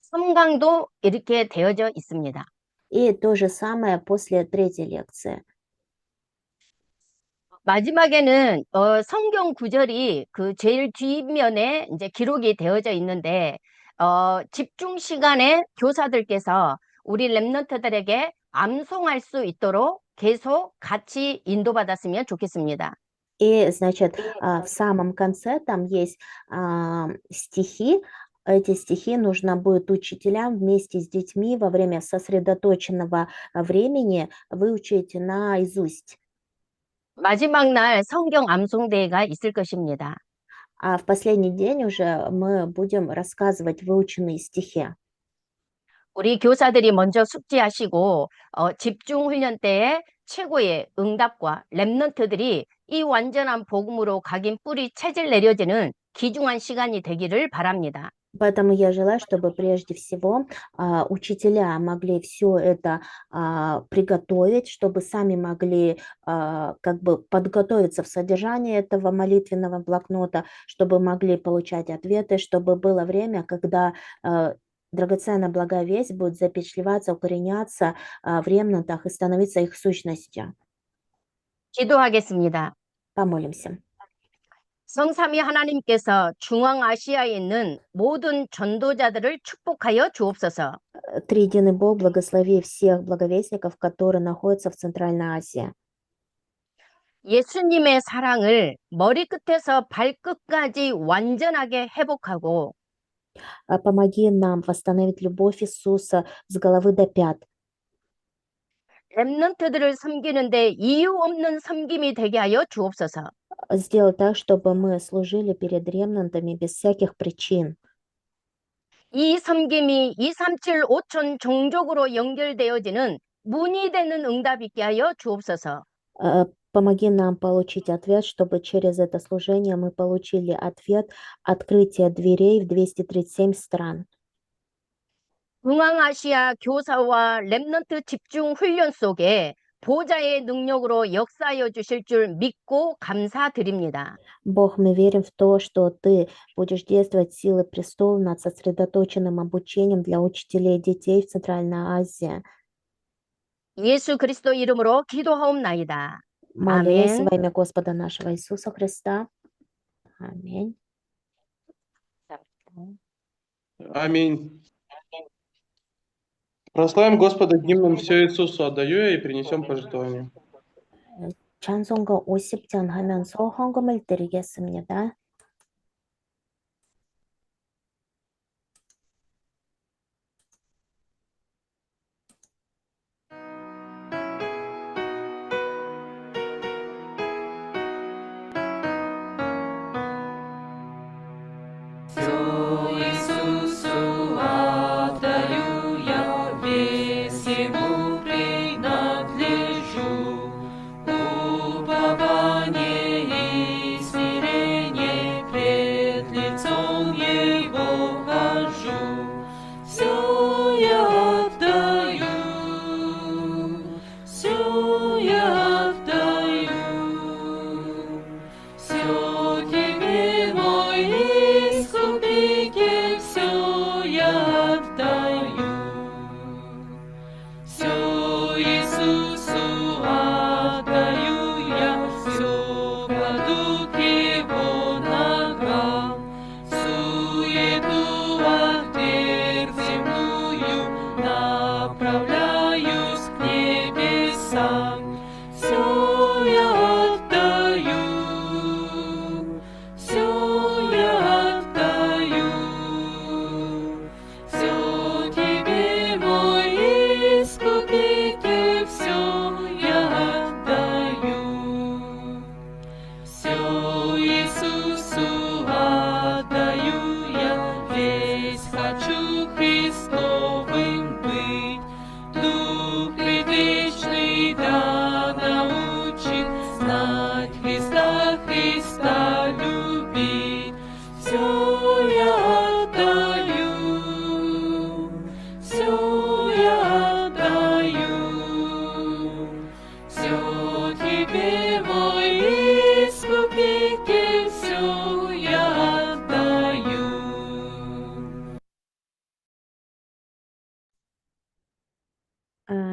Speaker 6: 3강도 이렇게 되어져 있습니다.
Speaker 2: И то же самое после третьей лекции.
Speaker 6: 마지막에는 성경 구절이 그 제일 뒷면에 이제 기록이 되어져 있는데 집중 시간에 교사들께서 우리 랩런트들에게 암송할 수 있도록 계속 같이 인도받았으면 좋겠습니다.
Speaker 2: И, значит, в самом конце там есть стихи. Эти стихи нужно будет учителям вместе с детьми во время сосредоточенного времени выучить наизусть.
Speaker 6: 마지막 날 성경 암송대회가 있을 것입니다.
Speaker 2: А в последний день уже мы будем рассказывать выученные стихи.
Speaker 6: 우리 교사들이 먼저 숙지하시고 집중 훈련 때에 최고의 응답과 랩런트들이 이 완전한 복음으로 각인 뿌리 체질 내려지는 귀중한 시간이 되기를 바랍니다.
Speaker 2: Поэтому я желаю, чтобы прежде всего учителя могли все это приготовить, чтобы сами могли как бы подготовиться в содержании этого молитвенного блокнота, чтобы могли получать ответы, чтобы было время, когда драгоценная благая весть будет запечатлеваться, укореняться в ремнантах и становиться их сущностью.
Speaker 6: 기도하겠습니다.
Speaker 2: Помолимся.
Speaker 6: 성삼위 하나님께서 중앙아시아에 있는 모든 전도자들을 축복하여 주옵소서.
Speaker 2: Триединый Бог, благослови всех благовестников, которые находятся в Центральной Азии.
Speaker 6: 예수님의 사랑을 머리끝에서 발끝까지 완전하게 회복하고
Speaker 2: Помоги нам восстановить любовь Иисуса с головы до пят.
Speaker 6: 랩런트들을 섬기는데 이유 없는 섬김이 되게 하여 주옵소서.
Speaker 2: Сделай так, чтобы мы служили перед ремнантами без всяких причин.
Speaker 6: 이 섬김이 237 5천 종족으로 연결되어지는 문이 되는 응답 있게 하여 주옵소서.
Speaker 2: Помоги нам получить ответ, чтобы через это служение мы получили ответ открытия дверей в 237 стран.
Speaker 6: 중앙아시아 교사와 랩런트 집중 훈련 속에 보좌의 능력으로 역사하여 주실 줄 믿고 감사드립니다.
Speaker 2: Бог, мы верим в то, что Ты будешь действовать силой престола над сосредоточенным обучением для учителей детей в Центральной Азии.
Speaker 6: 예수 그리스도 이름으로 기도하옵나이다.
Speaker 2: Молюсь
Speaker 6: 아멘.
Speaker 2: во имя Господа нашего Иисуса Христа. Аминь.
Speaker 1: Аминь. Прославим Господа гимном «Все Иисусу отдаю я» и принесем пожертвование.
Speaker 2: 찬송가 50전 하면서 헌금을 드리겠습니다.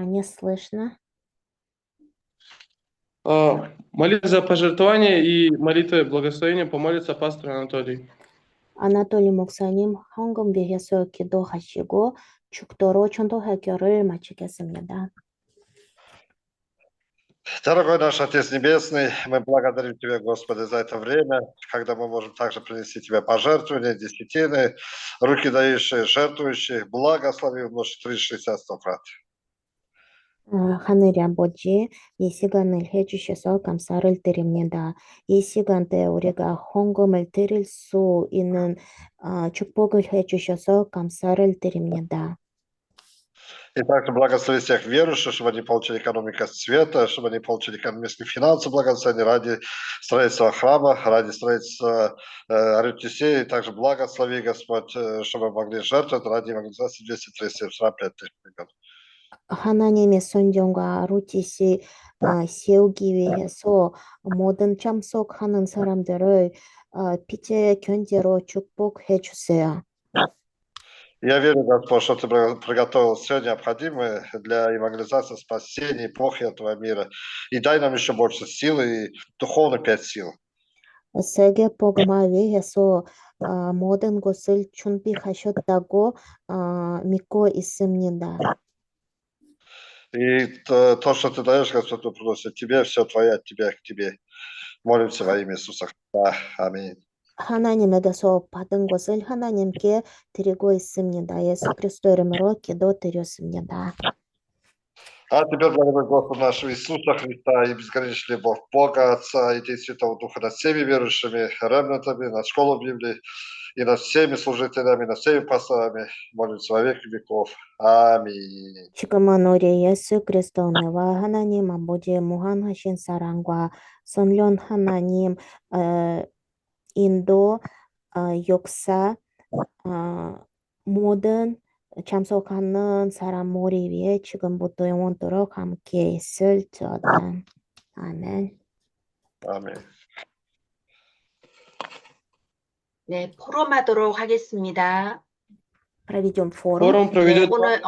Speaker 2: Не слышно.
Speaker 1: Молитва за пожертвование и молитва благословения помолится пастор Анатолий.
Speaker 2: 아나톨리 목사님 헌금 위해서 기도하시고 축도로 전도 해결을 마치겠습니다.
Speaker 7: Дорогой наш Отец Небесный, мы благодарим Тебя, Господи, за это время, когда мы можем также принести Тебе пожертвования, десятины, руки дающие, жертвующие, благослови умножь 360 крат.
Speaker 2: 하늘의 아버지, 이 시간을 해주셔서 감사를 드립니다. 이 시간대에 우리가 헌금을 드릴 수 있는 축복을 해주셔서 감사를 드립니다.
Speaker 7: И также благослови всех верующих, чтобы они получили экономика света, чтобы они получили экономические финансы благословения ради строительства храма, ради строительства Арутисеи. И также благослови, Господь, чтобы могли жертвовать ради евангелизации 237 миллионов.
Speaker 2: 하나님의 선정과 루티시 세우기 위해서 모든 참석하는 사람들을 빛의 견제로 축복해 주세요.
Speaker 7: Я верю, Господь, что Ты приготовил все необходимое для евангелизации, спасения, эпохи этого мира. И дай нам еще больше силы и духовно 5 сил.
Speaker 2: 세계 복음화 위해서 모든 것을 준비하셨다고 믿고 있습니다.
Speaker 7: И то, что Ты даешь, Господь, мы приносим Тебе, все Твое от Тебя к Тебе. Молимся во имя Иисуса Христа. Аминь.
Speaker 2: 하나님에게서 받은 것을 하나님께 드리고 있습니다. 예수 그리스도 이름으로 기도드렸습니다.
Speaker 7: А теперь благодарю Господа нашего Иисуса Христа и безграничный любовь Бога, Отца и Детей Святого Духа над всеми верующими, ремнантами, над школой Библии и над всеми служителями, над всеми пасторами. Молимся во веки веков. Аминь.
Speaker 2: 지금은 우리 예수 그리스도 은혜와 하나님 아버지의 무한하신 사랑과 선륜 하나님 인도 역사 모든 참석하는 사람 모리 위에 지금부터 영원토록 함께 있을지어다. 아멘.
Speaker 7: Аминь.
Speaker 3: 네, 포럼하도록 하겠습니다.
Speaker 2: Проведем форум.
Speaker 1: Форум
Speaker 3: 네,
Speaker 1: проведет
Speaker 3: 오늘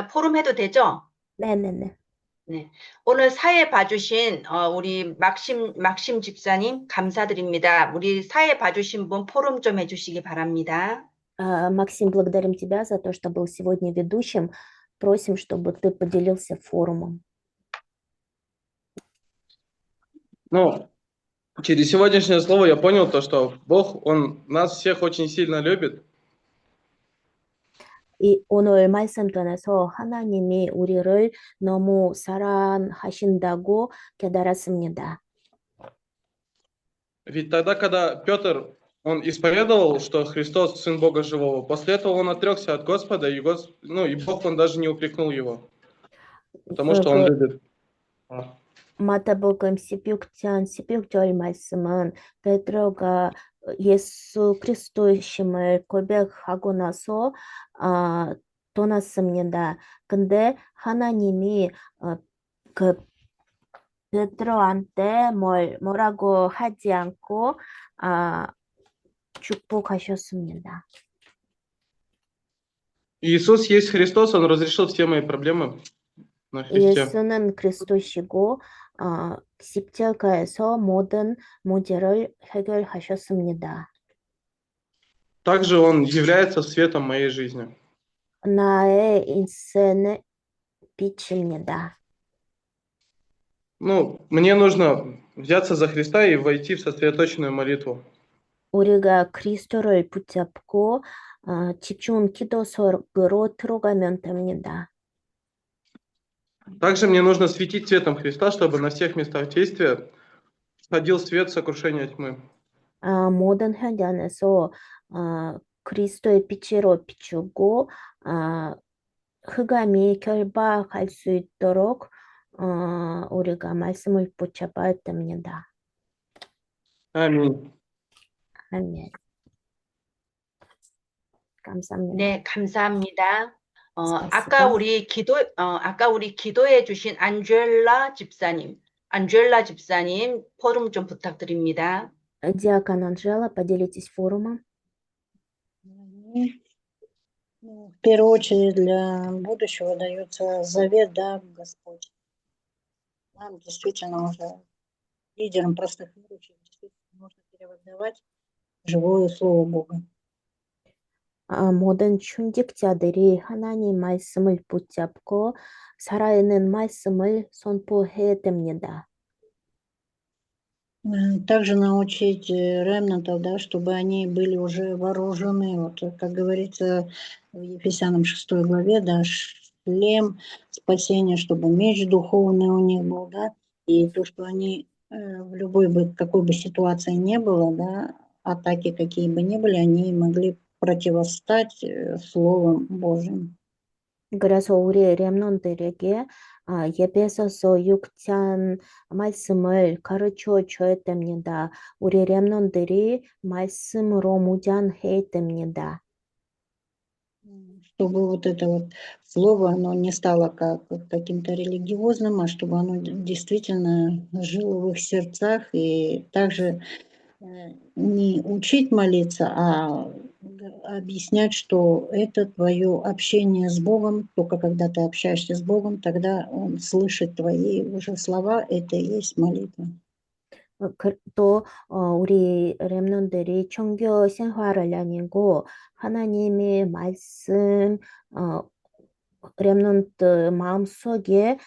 Speaker 3: 포럼 해도 되죠?
Speaker 2: 네네네.
Speaker 3: 네. 오늘 사회 봐주신 우리 막심 집사님 감사드립니다. 우리 사회 봐주신 분 포럼 좀 해주시기 바랍니다.
Speaker 2: Максим, благодарим тебя за то, что был сегодня ведущим. Просим, чтобы ты поделился форумом.
Speaker 1: Ну, через сегодняшнее слово я понял то, что Бог, Он нас всех очень сильно любит.
Speaker 2: 이 오늘 말씀 통해서 하나님이 우리를 너무 사랑하신다고 깨달았습니다.
Speaker 1: Ведь тогда, когда Петр, он исповедовал, что Христос Сын Бога Живого, после этого он отрекся от Господа, и, и Бог, Он даже не упрекнул его, потому что Он любит.
Speaker 2: 마태복음 16장 16절 말씀은 베드로가 예수 그리스도심을 고백하고 나서 떠났습니다. 근데 하나님이 그 베드로한테 뭐라고 하지 않고 축복하셨습니다.
Speaker 1: Иисус есть Христос, Он разрешил все мои проблемы на Христе.
Speaker 2: 예수는 그리스도시고 십자가에서 모든 문제를 해결하셨습니다.
Speaker 1: Также Он является светом моей жизни.
Speaker 2: 나의 인생의 빛입니다.
Speaker 1: Ну, мне нужно взяться за Христа и войти в сосредоточенную молитву.
Speaker 2: 우리가 그리스도를 붙잡고 집중 기도 속으로 들어가면 됩니다.
Speaker 1: Также мне нужно светить светом Христа, чтобы на всех местах действия сходил свет сокрушения тьмы.
Speaker 2: 모든 현장에서 그리스도의 빛으로 비추고 흑암이 결박할 수 있도록 우리가 말씀을 붙잡아야 됩니다.
Speaker 1: 아멘.
Speaker 2: 아멘. 감사합니다.
Speaker 3: 네, 감사합니다.
Speaker 2: 고맙습니다.
Speaker 3: 아까 우리 기도해 주신 안젤라 집사님 포럼 좀 부탁드립니다.
Speaker 2: Диакон Анжела, поделитесь форумом.
Speaker 5: В первую очередь для будущего дается завет, да, Господь. Нам действительно уже, лидерам простых верующих, действительно нужно переводить живое Слово Бога.
Speaker 2: 모든 충직자들이 하나님 말씀을 붙잡고 살아있는 말씀을 선포해야 됩니다.
Speaker 5: Также научить ремнантов, да, чтобы они были уже вооружены, вот, как говорится в Ефесянам 6 главе, да, шлем спасения, чтобы меч духовный у них был, да, и то, что они в любой бы, какой бы ситуации не было, да, атаки какие бы ни были, они могли противостать Словом Божьим.
Speaker 2: 그래서 우리 렘넌트들에게 예배소서 6장 말씀을 가르쳐 줘야 됩니다. 우리 렘넌트들이 말씀으로 무장해야 됩니다.
Speaker 5: Чтобы вот это вот слово, оно не стало как каким-то религиозным, а чтобы оно действительно жило в их сердцах, и также не учить молиться, а объяснять, что это твое общение с Богом, только когда ты общаешься с Богом, тогда Он слышит твои уже слова, это и есть молитва.
Speaker 2: 또 우리 렘넌트들이 청교 생활을 다니고 하나님의 말씀 렘넌트 마음속에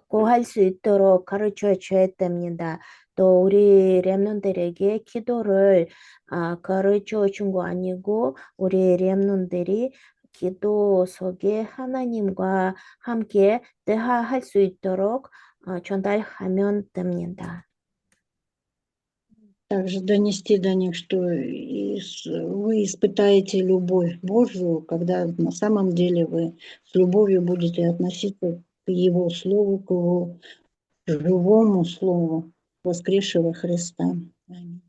Speaker 2: 고할 수 있도록 가르쳐 줘야 됩니다. 또 우리 렘넌트들에게 기도를 가르쳐 준 거 아니고 우리 렘넌트들이 기도 속에 하나님과 함께 대화할 수 있도록 전달하면 됩니다.
Speaker 5: Также донести до них, что вы испытаете любовь Божью, когда на самом деле вы с любовью будете относиться к Его Слову, к Его живому Слову воскресшего Христа. Аминь.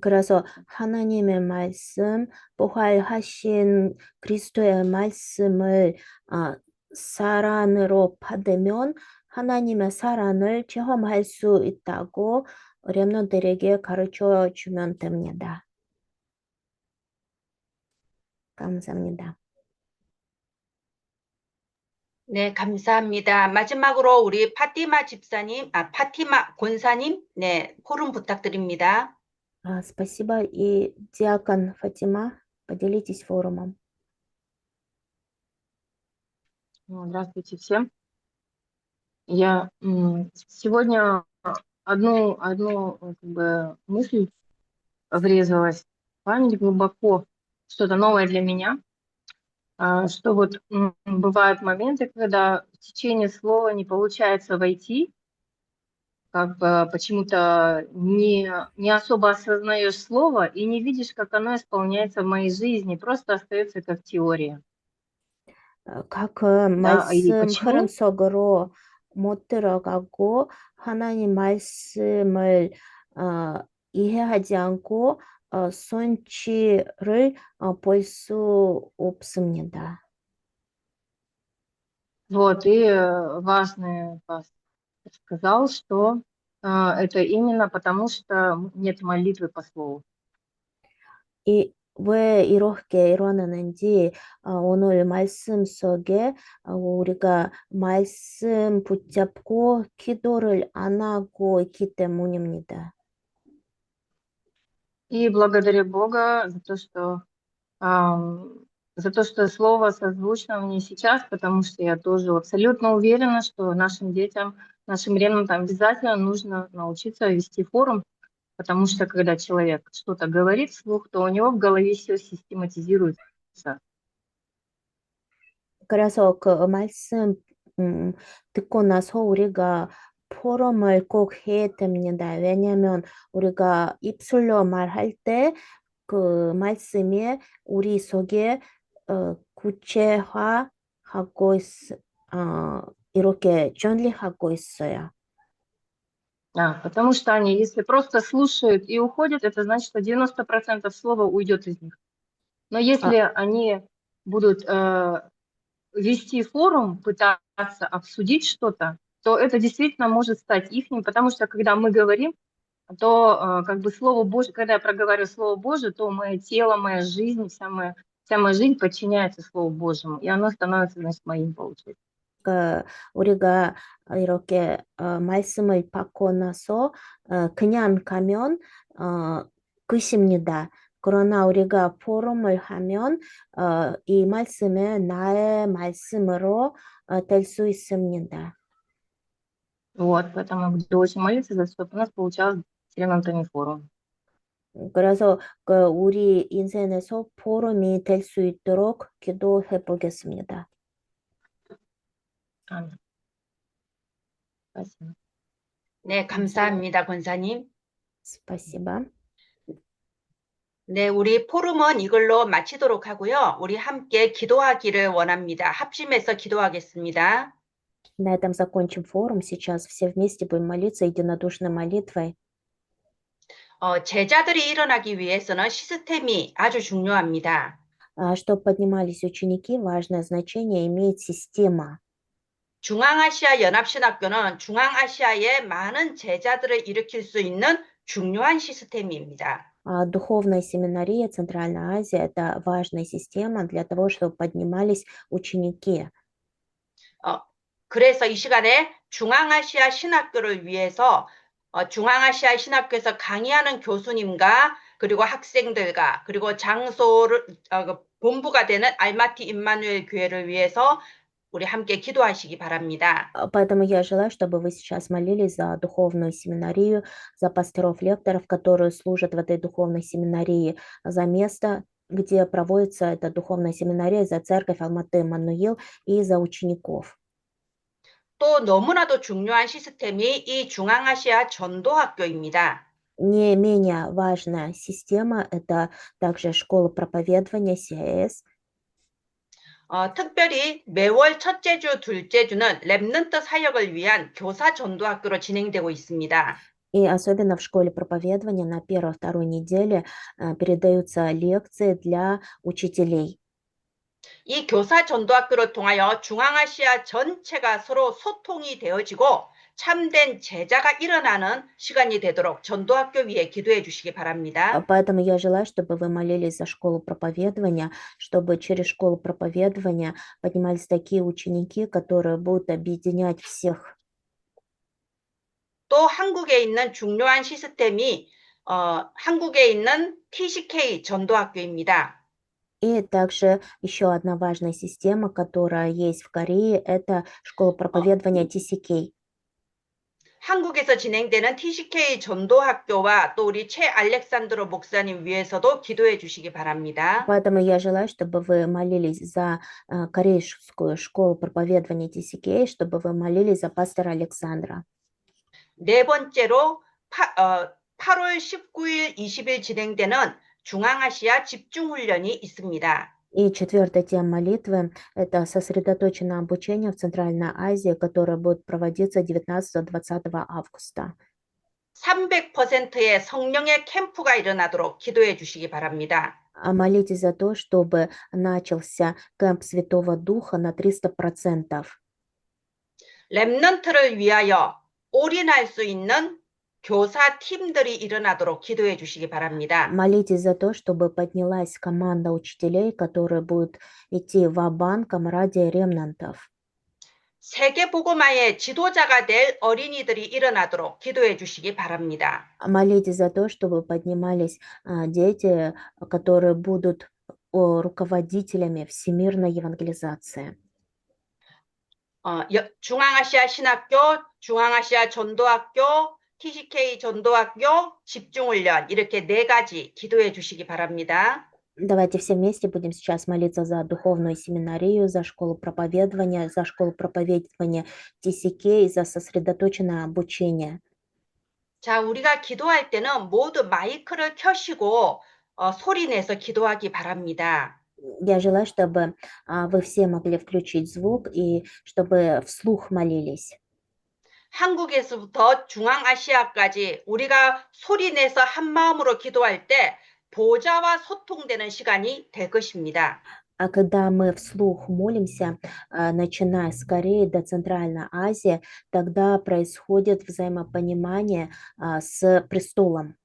Speaker 2: 그래서 하나님의 말씀, 부활하신 그리스도의 말씀을 사랑으로 받으면 하나님의 사랑을 체험할 수 있다고 렘넌트들에게 가르쳐 주면 됩니다. 감사합니다.
Speaker 3: 네, 감사합니다. 마지막으로 우리 파티마 집사님, 파티마 권사님, 네, 포럼 부탁드립니다.
Speaker 2: Спасибо. И диакон Фатима, поделитесь форумом.
Speaker 4: Здравствуйте всем. Я сегодня одну как бы мысль врезалась в память глубоко, что-то новое для меня, что вот бывают моменты, когда в течение слова не получается войти, как бы почему-то не особо осознаешь слово и не видишь, как оно исполняется в моей жизни, просто остается как теория.
Speaker 2: 가끔
Speaker 4: Да, и
Speaker 2: 말씀 흐름
Speaker 4: почему?
Speaker 2: 속으로 못 들어가고 하나님 말씀을 이해하지 않고 손치를 볼 수 없습니다.
Speaker 4: Вот, и важный пастор сказал, что это именно потому, что нет молитвы по слову.
Speaker 2: 왜 이렇게 일어나는지 오늘 말씀 속에 우리가 말씀 붙잡고 기도를 안 하고 있기 때문입니다.
Speaker 4: И благодарю Бога за то, что слово созвучно мне сейчас, потому что я тоже абсолютно уверена, что нашим детям, нашим ремнантам обязательно нужно научиться вести форум, потому что когда человек что-то говорит вслух, то у него в голове все систематизируется.
Speaker 2: 그래서 그 말씀 듣고 나서 우리가 포럼을 꼭 해야 됩니다. 왜냐하면 우리가 입술로 말할 때 그 말씀이 우리 속에 구체화하고 이렇게 정리하고 있어요.
Speaker 4: Потому что они, если просто слушают и уходят, это значит, что 90% слова уйдет из них. Но если они будут вести форум, пытаться обсудить что-то, то это действительно может стать ихним, потому что когда мы говорим, то как бы Слово Божье, когда я проговариваю Слово Божье, то мое тело, моя жизнь, вся моя жизнь подчиняется Слову Божьему, и оно становится, значит, моим, получается.
Speaker 2: 우리가 이렇게 말씀을 받고 나서 그냥 가면 끝입니다. 그러나 우리가 포럼을 하면 이 말씀은 나의 말씀으로 될 수 있습니다.
Speaker 4: Вот, поэтому я буду очень молиться, чтобы у нас получалось с ремонтами форум.
Speaker 2: 그래서 우리 인생에서 포럼이 될 수 있도록 기도해 보겠습니다.
Speaker 4: Аминь. Спасибо.
Speaker 3: 네, 감사합니다, 권사님.
Speaker 2: Спасибо.
Speaker 3: 네, 우리 포럼은 이걸로 마치도록 하고요. 우리 함께 기도하기를 원합니다. 합심해서 기도하겠습니다.
Speaker 2: На этом закончим форум. Сейчас все вместе будем молиться единодушной молитвой.
Speaker 3: 제자들이 일어나기 위해서는 시스템이 아주 중요합니다.
Speaker 2: Чтобы поднимались ученики, важное значение имеет система.
Speaker 3: 중앙아시아 연합신학교는 중앙아시아의 많은 제자들을 일으킬 수 있는 중요한 시스템입니다.
Speaker 2: Духовная семинария Центральной Азии – это важная система для того, чтобы поднимались ученики.
Speaker 3: 그래서 이 시간에 중앙아시아 신학교를 위해서 중앙아시아 신학교에서 강의하는 교수님과 그리고 학생들과 그리고 장소를 본부가 되는 알마티 임마누엘 교회를 위해서 우리 함께 기도하시기 바랍니다.
Speaker 2: Поэтому я желаю, чтобы вы сейчас молились за духовную семинарию, за пасторов-лекторов, которые служат в этой духовной семинарии, за место, где проводится эта духовная семинария, за церковь Алматы Иммануил и за учеников.
Speaker 3: 또 너무나도 중요한 시스템이 이 중앙아시아 전도학교입니다.
Speaker 2: Не менее важная система – это также школа проповедования CIS.
Speaker 3: 특별히 매월 첫째 주, 둘째 주는 렘넌트 사역을 위한 교사 전도학교로 진행되고 있습니다.
Speaker 2: И особенно в школе проповедования на первой-второй неделе передаются лекции для учителей.
Speaker 3: 이 교사 전도학교를 통하여 중앙아시아 전체가 서로 소통이 되어지고 참된 제자가 일어나는 시간이 되도록 전도학교 위에 기도해 주시기 바랍니다.
Speaker 2: Поэтому я желаю, чтобы вы молились за школу проповедования, чтобы через школу проповедования поднимались такие ученики, которые будут объединять всех.
Speaker 3: 또 한국에 있는 중요한 시스템이 한국에 있는 TCK 전도학교입니다.
Speaker 2: И также еще одна важная система, которая есть в Корее, это школа проповедования TCK.
Speaker 3: 한국에서 진행되는 TCK 전도학교와 또 우리 최 알렉산드로 목사님 위해서도 기도해 주시기 바랍니다.
Speaker 2: Поэтому я желаю, чтобы вы молились за корейскую школу проповедования TCK, чтобы вы молились за пастора Александра.
Speaker 3: 네 번째로 8월 19일, 20일 진행되는 중앙아시아 집중훈련이 있습니다.
Speaker 2: И четвертая тема молитвы– это сосредоточенное обучение в Центральной Азии, которое будет проводиться 19-20 августа.
Speaker 3: 300%의 성령의 캠프가 일어나도록 기도해 주시기 바랍니다.
Speaker 2: Молитесь за то, чтобы начался кемп Святого Духа на 300%.
Speaker 3: 렘넌트를 위하여 올인할 수 있는 교사 팀들이 일어나도록 기도해 주시기 바랍니다.
Speaker 2: Молитесь за то, чтобы поднялась команда учителей, которые будут идти ва-банком ради ремнантов.
Speaker 3: 세계 복음화의 지도자가 될 어린이들이 일어나도록 기도해 주시기 바랍니다.
Speaker 2: Молитесь за то, чтобы поднимались дети, которые будут руководителями всемирной евангелизации.
Speaker 3: 중앙아시아 신학교, 중앙아시아 전도학교, TCK 전도학교, 집중훈련 이렇게 네 가지 기도해 주시기 바랍니다.
Speaker 2: Давайте все вместе будем сейчас молиться за духовную семинарию, за школу проповедования TCK, за сосредоточенное обучение.
Speaker 3: 자, 우리가 기도할 때는 모두 마이크를 켜시고 소리 내서 기도하기 바랍니다.
Speaker 2: Я желаю, чтобы вы все могли включить звук и чтобы вслух молились.
Speaker 3: 한국에서부터 중앙아시아까지 우리가 소리 내서 한 마음으로 기도할 때 보좌와 소통되는 시간이 될 것입니다.
Speaker 2: А когда мы вслух молимся, начиная с Кореи до Центральной Азии, тогда происходит взаимопонимание с престолом.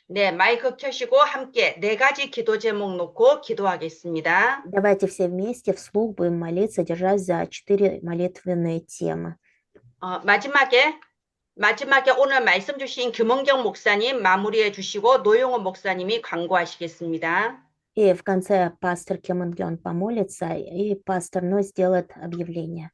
Speaker 3: 네, 마이크 켜시고 함께 네 가지 기도 제목 놓고 기도하겠습니다.
Speaker 2: Давайте все вместе вслух будем молиться, держась за 4 молитвенные темы.
Speaker 3: 마지막에 오늘 말씀 주신 김원경 목사님 마무리해 주시고 노용호 목사님이 광고하시겠습니다.
Speaker 2: И в конце пастор Ким Ын Гён помолится, и пастор Ной сделает объявление.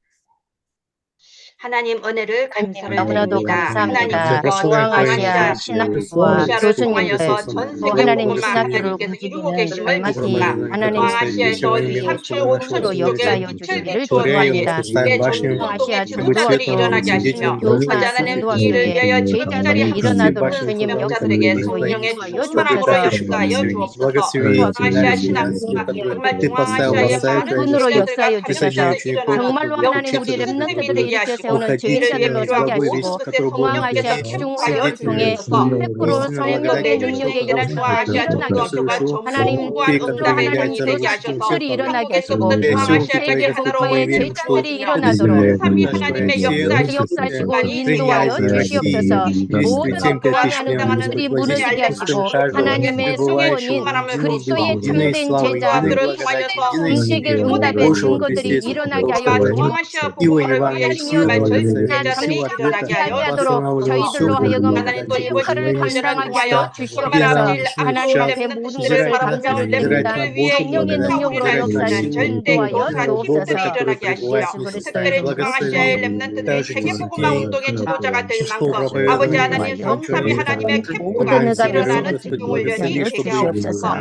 Speaker 3: 하나님 은혜를 감사를
Speaker 6: 너무나도
Speaker 3: 드립니다.
Speaker 6: 감사합니다.
Speaker 3: 하나님께서
Speaker 6: 중앙아시아 신학교와
Speaker 3: 러시아를 통하여서
Speaker 6: 교수님들
Speaker 3: 전
Speaker 6: 또
Speaker 3: 세계
Speaker 6: 하나님
Speaker 3: 복음을
Speaker 6: 신학교를
Speaker 3: 하나님께서 이루고
Speaker 6: 움직이는
Speaker 3: 계심을
Speaker 6: 알마티
Speaker 3: 믿습니다.
Speaker 6: 하나님
Speaker 3: 중앙아시아에서
Speaker 6: 위에
Speaker 3: 3천 5천
Speaker 6: 로 역사하여 주시기를
Speaker 3: 주옵소서.
Speaker 6: 기도합니다.
Speaker 3: 내
Speaker 6: 중앙아시아
Speaker 3: 전공동의 지도자들이 일어나게 하시며
Speaker 6: 교사
Speaker 3: 하나님 이 일을
Speaker 6: 전도학교에
Speaker 3: 위하여
Speaker 6: 제자들이
Speaker 3: 적절히
Speaker 6: 일어나도록
Speaker 3: 모든
Speaker 6: 주님
Speaker 3: 수명자들에게 성령의
Speaker 6: 역사하여
Speaker 3: 충만함으로
Speaker 6: 주옵소서.
Speaker 3: 역사하여 주옵소서. 중앙아시아 신학교가 정말 중앙아시아의 많은
Speaker 6: 분으로
Speaker 3: 지도자들과
Speaker 6: 역사하여 주옵소서.
Speaker 3: 일어나서
Speaker 6: 정말로 하나님 우리
Speaker 3: 영적
Speaker 6: 렘넌트들을
Speaker 3: 스승이 되게
Speaker 6: 일으켜
Speaker 3: 하시고
Speaker 6: 세우는
Speaker 3: 이를
Speaker 6: 제자들로
Speaker 3: 위해
Speaker 6: 서게
Speaker 3: 필요한
Speaker 6: 하시고
Speaker 3: 모든 것에
Speaker 6: 중앙아시아
Speaker 3: 성령께서
Speaker 6: 집중훈련을
Speaker 3: 캠프하여
Speaker 6: 통해
Speaker 3: 주셔서
Speaker 6: 100% 성령의 능력에 일어날
Speaker 3: 중앙아시아 전도학교가
Speaker 6: 하나님
Speaker 3: 전무후무한
Speaker 6: 뜻대로
Speaker 3: 응답의
Speaker 6: 하나님
Speaker 3: 전이 되게 하셔서
Speaker 6: 제자들이 일어나게 하시고
Speaker 3: 한국에서부터 중앙아시아까지
Speaker 6: 세계
Speaker 3: 하나로
Speaker 6: 국가의
Speaker 3: 이끌어
Speaker 6: 제자들이
Speaker 3: 주시며
Speaker 6: 일어나도록
Speaker 3: 삼위 하나님의
Speaker 6: 역사하시고 인도하여 주시옵소서. 모든 또한 하나님 우리 무너지게 하시고 하나님의 소원인 그리스도의 참된 제자들이 공식의 응답의 증거들이 일어나게 하여
Speaker 3: 중앙아시아 복음을 위해 정말 절대자들이 일어나게 하여
Speaker 6: 하도록 저희들로 하여금
Speaker 3: 하나님 또 이번
Speaker 6: 역할을
Speaker 3: 훈련을
Speaker 6: 감당하게
Speaker 3: 통하여
Speaker 6: 하여 주시옵소서. 하나님 앞에 모든 것을 감사올립니다. 성령의 능력으로 역사하시고 인도하여 주옵소서.
Speaker 3: 특별히 중앙아시아의 렘넌트들이 세계복음화 운동의 지도자가 될 만큼 아버지 하나님 성삼위 하나님의 캠프가 일어나는 집중훈련이 되게 하옵소서.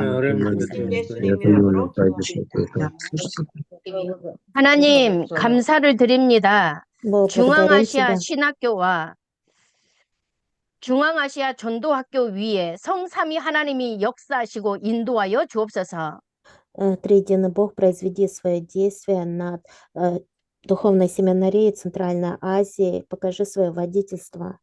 Speaker 3: 예수님 이름으로
Speaker 6: 하나님 감사를 드립니다.
Speaker 2: Бог, благодарим
Speaker 6: 중앙아시아
Speaker 2: тебя.
Speaker 6: 신학교와 중앙아시아 전도학교 위에 성삼위 하나님이 역사하시고 인도하여 주옵소서.
Speaker 2: Триединый Бог, произведи свое действие над духовной семинарией Центральной Азии, покажи свое водительство.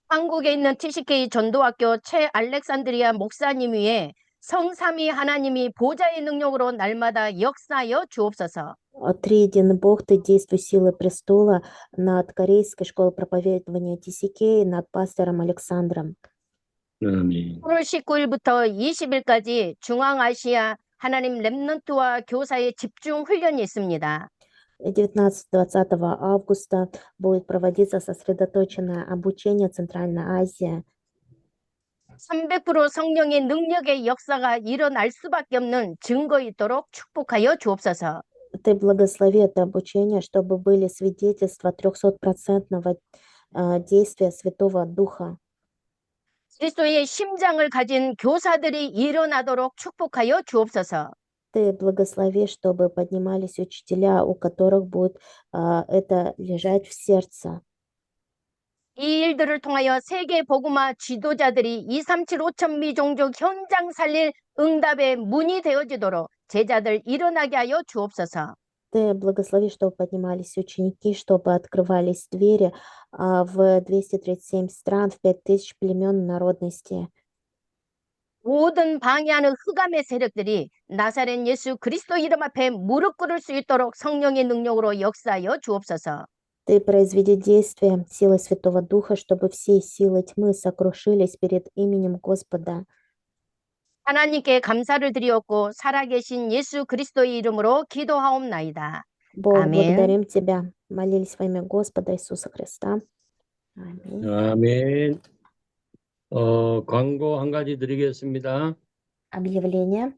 Speaker 6: 한국에 있는 TCK 전도학교 최 알렉산드리아 목사님 위에 성삼위 하나님이 보좌의 능력으로 날마다 역사하여 주옵소서.
Speaker 2: Триединый Бог, ты действуй силой престола над Корейской школой проповедования TCK, над пастором Александром.
Speaker 8: 아멘.
Speaker 6: 8월 19일부터 20일까지 중앙아시아 하나님 렘넌트와 교사의 집중 훈련이 있습니다.
Speaker 2: 19-20 августа будет проводиться сосредоточенное обучение Центральной Азии.
Speaker 6: 300% 성령의 능력의 역사가 일어날 수밖에 없는 증거 있도록 축복하여 주옵소서.
Speaker 2: Ты благослови это обучение, чтобы были свидетельства 300% действия Святого Духа.
Speaker 6: 그리스도의 심장을 가진 교사들이 일어나도록 축복하여 주옵소서.
Speaker 2: Ты благослови, чтобы поднимались учителя, у которых будет это лежать в сердце.
Speaker 6: 이 일들을 통하여 세계 복음화 지도자들이 237 5천 미종족 현장 살릴 응답의 문이 되어지도록 제자들 일어나게 하여 주옵소서.
Speaker 2: Ты благослови, чтобы поднимались ученики, чтобы открывались двери в 237 стран, в 5000 племен народностей.
Speaker 6: 모든 방해하는 흑암의 세력들이 나사렛 예수 그리스도 이름 앞에 무릎 꿇을 수 있도록 성령의 능력으로 역사하여 주옵소서.
Speaker 2: Ты произведи действие силой Святого Духа, чтобы все силы тьмы сокрушились перед именем Господа.
Speaker 6: 하나님께 감사를 드리옵고 살아계신 예수 그리스도의 이름으로 기도하옵나이다.
Speaker 2: Бог,
Speaker 6: 아멘.
Speaker 2: благодарим Тебя. Молились во имя Господа Иисуса Христа. Аминь.
Speaker 8: 아멘. 광고 한 가지 드리겠습니다.
Speaker 2: Объявление.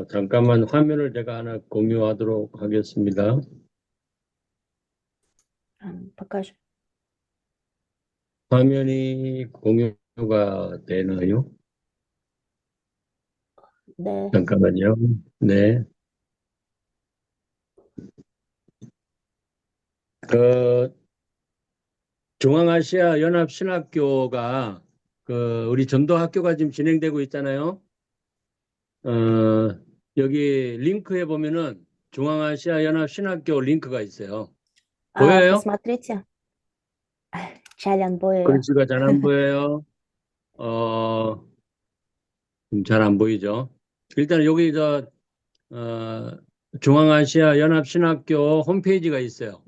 Speaker 8: 잠깐만 화면을 제가 하나 공유하도록 하겠습니다.
Speaker 2: Покажи.
Speaker 8: 화면이 공유가 되나요?
Speaker 2: Да.
Speaker 8: 잠깐만요. 네. 중앙아시아 연합신학교가 우리 전도학교가 지금 진행되고 있잖아요. 여기 링크에 보면은 중앙아시아 연합신학교 링크가 있어요. 보여요?
Speaker 2: Посмотрите. 잘 안 보여요.
Speaker 8: 글씨가 잘 안 보여요. 잘 안 보이죠. 일단 여기 중앙아시아 연합신학교 홈페이지가 있어요.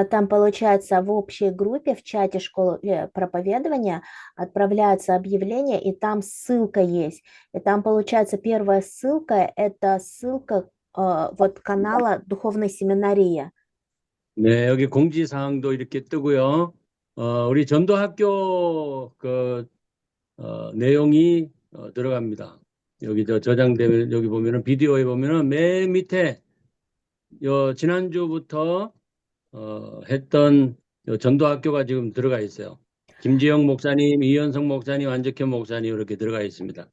Speaker 2: Там, получается, в общей группе, в чате школы проповедования отправляется объявление, и там ссылка есть. И там, получается, первая ссылка – это ссылка вот канала Духовной семинарии.
Speaker 8: 네, 여기 공지사항도 이렇게 뜨고요. 우리 전도학교 내용이 들어갑니다. 여기 저장되면 여기 보면은 비디오에 보면은 맨 밑에 지난주부터 했던 전도학교가 지금 들어가 있어요. 김지영 목사님, 이현성 목사님, 안적현 목사님 이렇게 들어가 있습니다.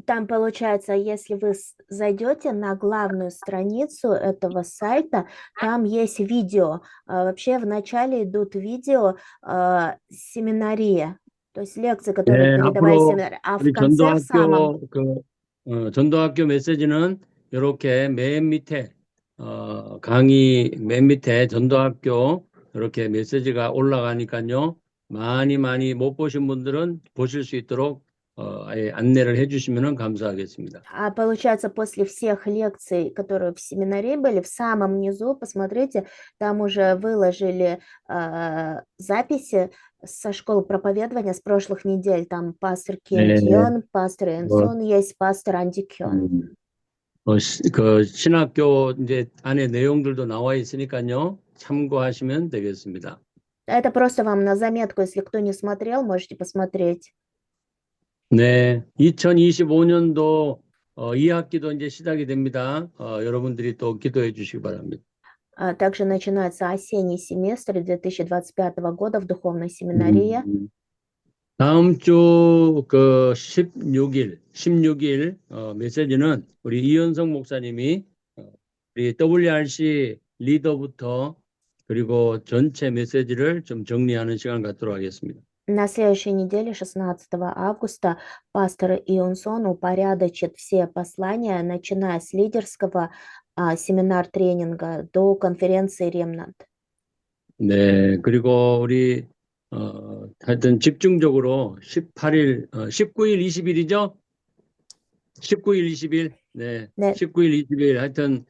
Speaker 2: Там, получается, если вы зайдете на главную страницу этого сайта, там есть видео. Вообще в начале идут видео семинария, то есть лекции, которые
Speaker 8: 네,
Speaker 2: передавались
Speaker 8: 앞으로
Speaker 2: семинарии. А в
Speaker 8: 우리
Speaker 2: конце, в самом,
Speaker 8: 전도학교 메시지는 이렇게 맨 밑에 강의 맨 밑에 전도학교 이렇게 메시지가 올라가니까요. 많이 못 보신 분들은 보실 수 있도록 안내를 해주시면 감사하겠습니다.
Speaker 2: А получается, после всех лекций, которые в семинаре были, в самом низу, посмотрите, там уже выложили записи со школы проповедования с прошлых недель. Там пастор Кен Кён, пастор Энсон, есть пастор Анди Кён.
Speaker 8: 신학교 이제 안에 내용들도 나와 있으니까요. 참고하시면 되겠습니다.
Speaker 2: Это просто вам на заметку, если кто не смотрел, можете посмотреть.
Speaker 8: 네, 2025년도 2학기도 이제 시작이 됩니다. 여러분들이 또 기도해 주시기 바랍니다.
Speaker 2: Также начинается осенний семестр 2025 года в духовной семинарии.
Speaker 8: 다음 주 16일 메시지는 우리 이현성 목사님이 우리 WRC 리더부터 그리고 전체 메시지를 좀 정리하는 시간 갖도록 하겠습니다.
Speaker 2: На следующей неделе, 16 августа, пастор Ион упорядочит все послания, начиная с лидерского семинар-тренинга до конференции Ремнант.
Speaker 8: 네, 그리고 우리 하여튼 집중적으로 18일, 19일, 20일이죠? 19일, 20일. 네,
Speaker 2: 네.
Speaker 8: 19일, 20일 하여튼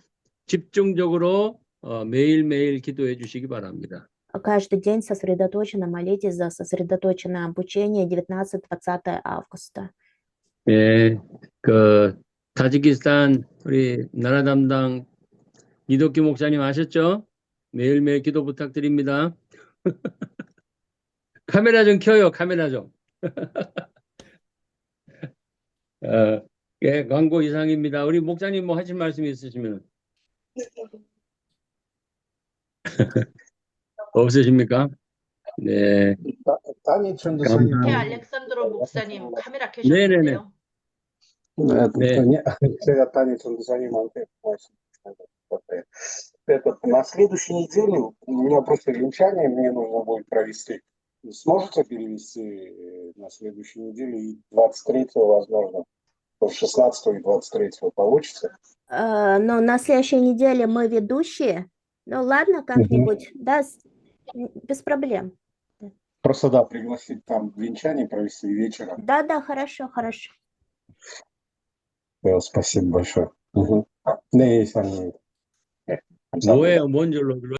Speaker 8: 집중적으로 매일매일 기도해 주시기 바랍니다.
Speaker 2: Каждый день сосредоточенно молитесь за сосредоточенное обучение 19-20 августа.
Speaker 8: 네, 그 타지키스탄 우리 나라 담당 이덕규 목사님 아셨죠? 매일매일 기도 부탁드립니다. 카메라 좀 켜요, 카메라 좀. 예, 광고 이상입니다. 우리 목사님 뭐 하실 말씀 있으시면 없으십니까? 네.
Speaker 9: 타니 전도사님.
Speaker 8: 감사합니다.
Speaker 10: 네, 알렉산드로 목사님 카메라
Speaker 8: 네네네.
Speaker 10: 켜셨는데요.
Speaker 8: 네.
Speaker 9: 제가 타니 전도사님한테 말씀드렸는데, на следующей неделе у меня просто венчание мне нужно будет провести. Сможете перевести на следующей неделе и 23-го, возможно, 16-го и 23-го получится?
Speaker 2: Но на следующей неделе мы ведущие. Ну ладно, как-нибудь, да, без проблем.
Speaker 9: Просто, да, пригласить там венчание провести вечером.
Speaker 2: Да, хорошо, хорошо.
Speaker 9: Спасибо большое. 네, 이사님.
Speaker 8: 뭐예요? 뭔 줄로?